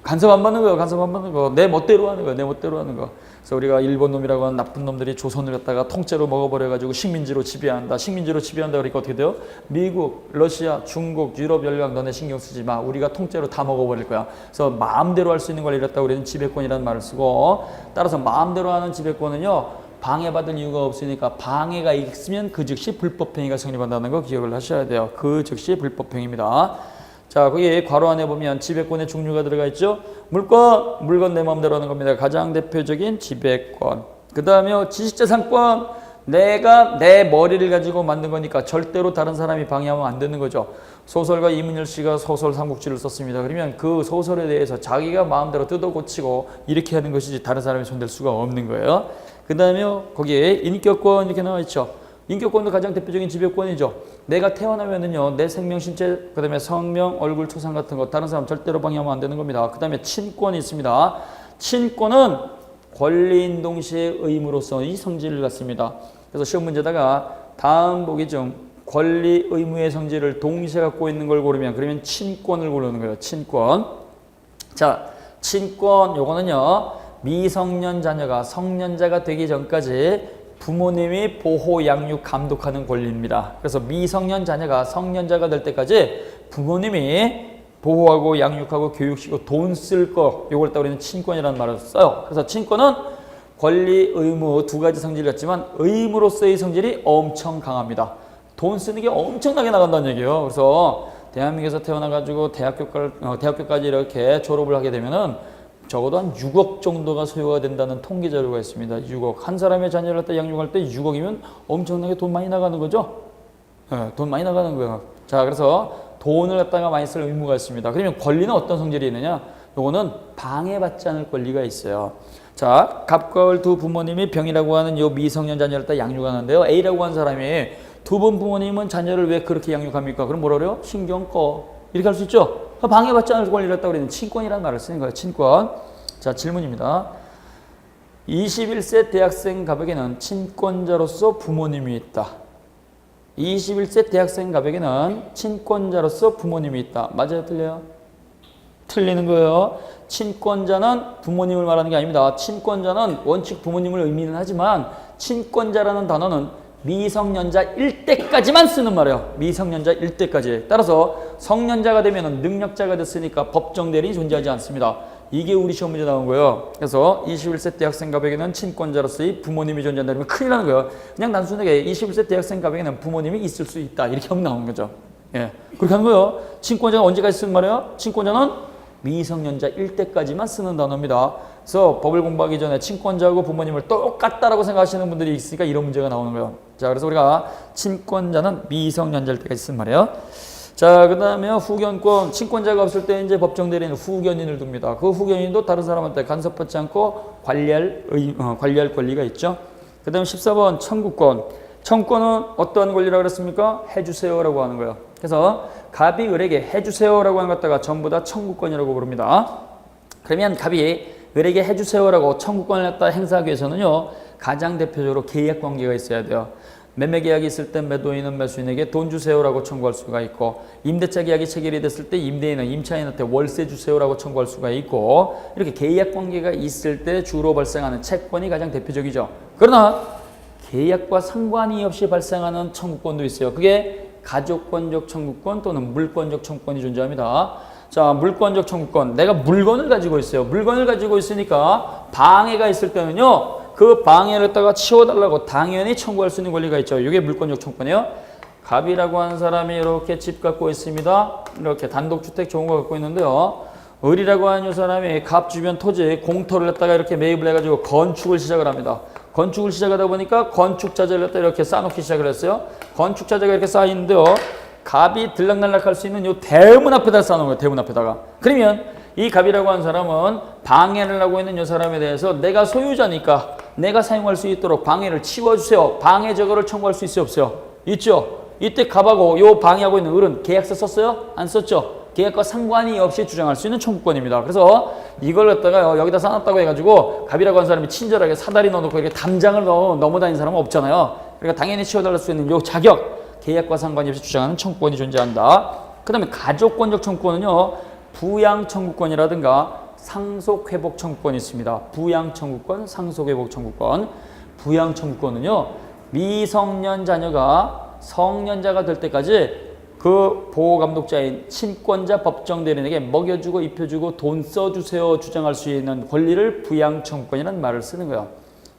간섭 안 받는 거예요, 간섭 안 받는 거. 내 멋대로 하는 거예요, 내 멋대로 하는 거. 그래서 우리가 일본 놈이라고 하는 나쁜 놈들이 조선을 갖다가 통째로 먹어버려가지고 식민지로 지배한다. 식민지로 지배한다 그러니까 어떻게 돼요? 미국, 러시아, 중국, 유럽 열강 너네 신경 쓰지 마. 우리가 통째로 다 먹어버릴 거야. 그래서 마음대로 할 수 있는 걸 이랬다고 우리는 지배권이라는 말을 쓰고, 따라서 마음대로 하는 지배권은요, 방해받을 이유가 없으니까 방해가 있으면 그 즉시 불법행위가 성립한다는 거 기억을 하셔야 돼요. 그 즉시 불법행위입니다. 자, 거기 괄호 안에 보면 지배권의 종류가 들어가 있죠. 물권, 물건 내 마음대로 하는 겁니다. 가장 대표적인 지배권. 그 다음에 지식재산권, 내가 내 머리를 가지고 만든 거니까 절대로 다른 사람이 방해하면 안 되는 거죠. 소설가 이문열 씨가 소설 삼국지를 썼습니다. 그러면 그 소설에 대해서 자기가 마음대로 뜯어 고치고 이렇게 하는 것이지 다른 사람이 손댈 수가 없는 거예요. 그 다음에 거기에 인격권 이렇게 나와 있죠. 인격권도 가장 대표적인 지배권이죠. 내가 태어나면은요, 내 생명, 신체, 그 다음에 성명, 얼굴, 초상 같은 거 다른 사람 절대로 방해하면 안 되는 겁니다. 그 다음에 친권이 있습니다. 친권은 권리인 동시에 의무로서의 성질을 갖습니다. 그래서 시험 문제다가 다음 보기 중 권리, 의무의 성질을 동시에 갖고 있는 걸 고르면 그러면 친권을 고르는 거예요. 친권. 자, 친권 요거는요, 미성년 자녀가 성년자가 되기 전까지 부모님이 보호, 양육, 감독하는 권리입니다. 그래서 미성년 자녀가 성년자가 될 때까지 부모님이 보호하고 양육하고 교육시키고 돈 쓸 거, 요걸 따로 우리는 친권이라는 말을 써요. 그래서 친권은 권리, 의무 두 가지 성질을 갖지만 의무로서의 성질이 엄청 강합니다. 돈 쓰는 게 엄청나게 나간다는 얘기예요. 그래서 대한민국에서 태어나가지고 대학교까지 이렇게 졸업을 하게 되면은 적어도 한 6억 정도가 소요가 된다는 통계 자료가 있습니다. 6억. 한 사람의 자녀를 갖다 양육할 때 6억이면 엄청나게 돈 많이 나가는 거죠? 네, 돈 많이 나가는 거예요. 자, 그래서 돈을 갖다가 많이 쓸 의무가 있습니다. 그러면 권리는 어떤 성질이 있느냐? 요거는 방해받지 않을 권리가 있어요. 자, 갑과 을 두 부모님이 병이라고 하는 요 미성년 자녀를 다 양육하는데요. A라고 하는 사람이 두 분 부모님은 자녀를 왜 그렇게 양육합니까? 그럼 뭐라 그래요? 신경 꺼. 이렇게 할 수 있죠? 방해받지 않을 권리를 했다고 그러는 친권이라는 말을 쓰는 거예요. 친권. 자, 질문입니다. 21세 대학생 갑에게는 친권자로서 부모님이 있다. 21세 대학생 갑에게는 친권자로서 부모님이 있다. 맞아요? 틀려요? 틀리는 거예요. 친권자는 부모님을 말하는 게 아닙니다. 친권자는 원칙 부모님을 의미는 하지만 친권자라는 단어는 미성년자일 때까지만 쓰는 말이에요. 미성년자일 때까지. 따라서 성년자가 되면 능력자가 됐으니까 법정 대리인이 존재하지 않습니다. 이게 우리 시험 문제 나온 거예요. 그래서 21세 대학생 갑에게는 친권자로서의 부모님이 존재한다 그러면 큰일 나는 거예요. 그냥 단순하게 21세 대학생 갑에게는 부모님이 있을 수 있다. 이렇게 하면 나오는 거죠. 예, 그렇게 하는 거예요. 친권자가 언제까지 쓰는 말이에요? 친권자는 미성년자일 때까지만 쓰는 단어입니다. 그래서 법을 공부하기 전에 친권자하고 부모님을 똑같다라고 생각하시는 분들이 있으니까 이런 문제가 나오는 거예요. 자, 그래서 우리가 친권자는 미성년자일 때까지 쓰는 말이에요. 자, 그 다음에 후견권, 친권자가 없을 때 이제 법정 대리인은 후견인을 둡니다. 그 후견인도 다른 사람한테 간섭받지 않고 관리할 권리가 있죠. 그 다음에 14번 청구권. 청구권은 어떠한 권리라고 그랬습니까? 해주세요라고 하는 거예요. 그래서 갑이 을에게 해주세요라고 하는 것다가 전부 다 청구권이라고 부릅니다. 그러면 갑이 을에게 해주세요라고 청구권을 갖다 행사하기 위해서는요, 가장 대표적으로 계약 관계가 있어야 돼요. 매매 계약이 있을 때 매도인은 매수인에게 돈 주세요라고 청구할 수가 있고, 임대차 계약이 체결이 됐을 때 임대인은 임차인한테 월세 주세요라고 청구할 수가 있고, 이렇게 계약 관계가 있을 때 주로 발생하는 채권이 가장 대표적이죠. 그러나 계약과 상관이 없이 발생하는 청구권도 있어요. 그게 가족권적 청구권 또는 물권적 청구권이 존재합니다. 자, 물권적 청구권. 내가 물건을 가지고 있어요. 물건을 가지고 있으니까 방해가 있을 때는요, 그 방해를 갖다가 치워달라고 당연히 청구할 수 있는 권리가 있죠. 이게 물권적 청구권이에요. 갑이라고 하는 사람이 이렇게 집 갖고 있습니다. 이렇게 단독주택 좋은 거 갖고 있는데요. 을이라고 하는 이 사람이 갑 주변 토지 공터를 갖다가 이렇게 매입을 해가지고 건축을 시작을 합니다. 건축을 시작하다 보니까 건축자재를 갖다 이렇게 쌓아놓기 시작을 했어요. 건축자재가 이렇게 쌓이는데요. 갑이 들락날락 할 수 있는 이 대문 앞에다 쌓아놓은 거예요. 대문 앞에다가. 그러면 이 갑이라고 하는 사람은 방해를 하고 있는 이 사람에 대해서 내가 소유자니까 내가 사용할 수 있도록 방해를 치워주세요. 방해 제거를 청구할 수 있어요? 없어요? 있죠? 이때 갑하고 요 방해하고 있는 을은 계약서 썼어요? 안 썼죠? 계약과 상관이 없이 주장할 수 있는 청구권입니다. 그래서 이걸 갖다가 여기다 쌓았다고 해가지고 갑이라고 하는 사람이 친절하게 사다리 넣어놓고 이렇게 담장을 넘어다니는 사람은 없잖아요. 그러니까 당연히 치워달랄 수 있는 요 자격, 계약과 상관이 없이 주장하는 청구권이 존재한다. 그 다음에 가족권적 청구권은요, 부양 청구권이라든가 상속회복 청구권이 있습니다. 부양 청구권, 상속회복 청구권. 부양 청구권은요, 미성년 자녀가 성년자가 될 때까지 그 보호감독자인 친권자 법정 대리인에게 먹여주고 입혀주고 돈 써주세요 주장할 수 있는 권리를 부양 청구권이라는 말을 쓰는 거예요.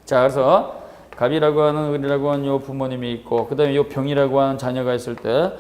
자, 그래서 갑이라고 하는 을이라고 하는 요 부모님이 있고, 그 다음에 요 병이라고 하는 자녀가 있을 때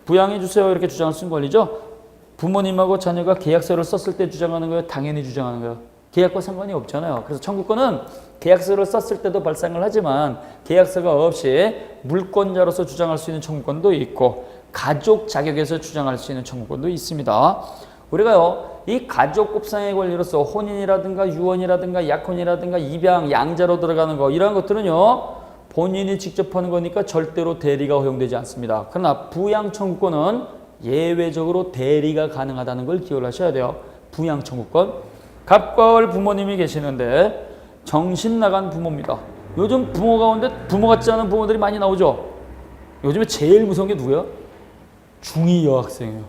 부양해 주세요 이렇게 주장할 수 있는 권리죠. 부모님하고 자녀가 계약서를 썼을 때 주장하는 거예요? 당연히 주장하는 거예요. 계약과 상관이 없잖아요. 그래서 청구권은 계약서를 썼을 때도 발생을 하지만 계약서가 없이 물권자로서 주장할 수 있는 청구권도 있고 가족 자격에서 주장할 수 있는 청구권도 있습니다. 우리가요, 이 가족법상의 권리로서 혼인이라든가 유언이라든가 약혼이라든가 입양, 양자로 들어가는 거 이런 것들은요, 본인이 직접 하는 거니까 절대로 대리가 허용되지 않습니다. 그러나 부양 청구권은 예외적으로 대리가 가능하다는 걸 기억을 하셔야 돼요. 부양 청구권. 갑과 을 부모님이 계시는데 정신 나간 부모입니다. 요즘 부모 가운데 부모 같지 않은 부모들이 많이 나오죠. 요즘에 제일 무서운 게 누구예요? 중2 여학생이에요.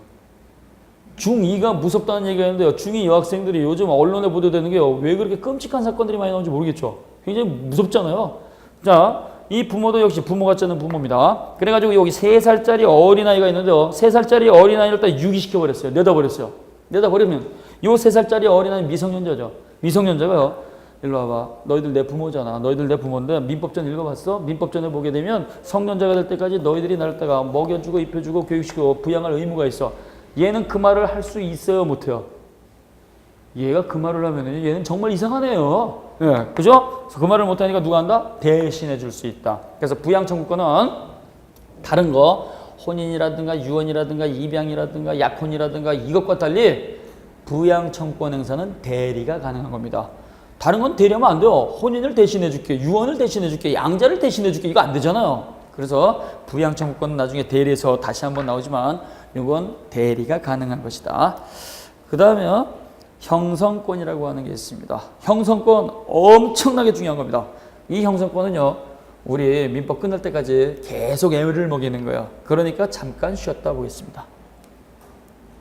중2가 무섭다는 얘기가 있는데요. 중2 여학생들이 요즘 언론에 보도되는 게요, 왜 그렇게 끔찍한 사건들이 많이 나오는지 모르겠죠. 굉장히 무섭잖아요. 자, 이 부모도 역시 부모 같지 않은 부모입니다. 그래가지고 여기 3살짜리 어린아이가 있는데요. 3살짜리 어린아이를 딱 유기시켜버렸어요. 내다버렸어요. 내다버리면 요 3살짜리 어린아이 미성년자죠. 미성년자가요, 일로 와봐. 너희들 내 부모잖아. 너희들 내 부모인데 민법전 읽어봤어? 민법전을 보게 되면 성년자가 될 때까지 너희들이 나를 때가 먹여주고 입혀주고 교육시키고 부양할 의무가 있어. 얘는 그 말을 할 수 있어요? 못해요? 얘가 그 말을 하면 얘는 정말 이상하네요. 예, 그죠? 그 말을 못하니까 누가 한다? 대신해 줄 수 있다. 그래서 부양 청구권은 다른 거 혼인이라든가 유언이라든가 입양이라든가 약혼이라든가 이것과 달리 부양 청구권 행사는 대리가 가능한 겁니다. 다른 건 대리하면 안 돼요. 혼인을 대신해 줄게, 유언을 대신해 줄게, 양자를 대신해 줄게, 이거 안 되잖아요. 그래서 부양 청구권은 나중에 대리에서 다시 한번 나오지만 이건 대리가 가능한 것이다. 그 다음에 형성권이라고 하는 게 있습니다. 형성권 엄청나게 중요한 겁니다. 이 형성권은요, 우리 민법 끝날 때까지 계속 애를 먹이는 거예요. 그러니까 잠깐 쉬었다 보겠습니다.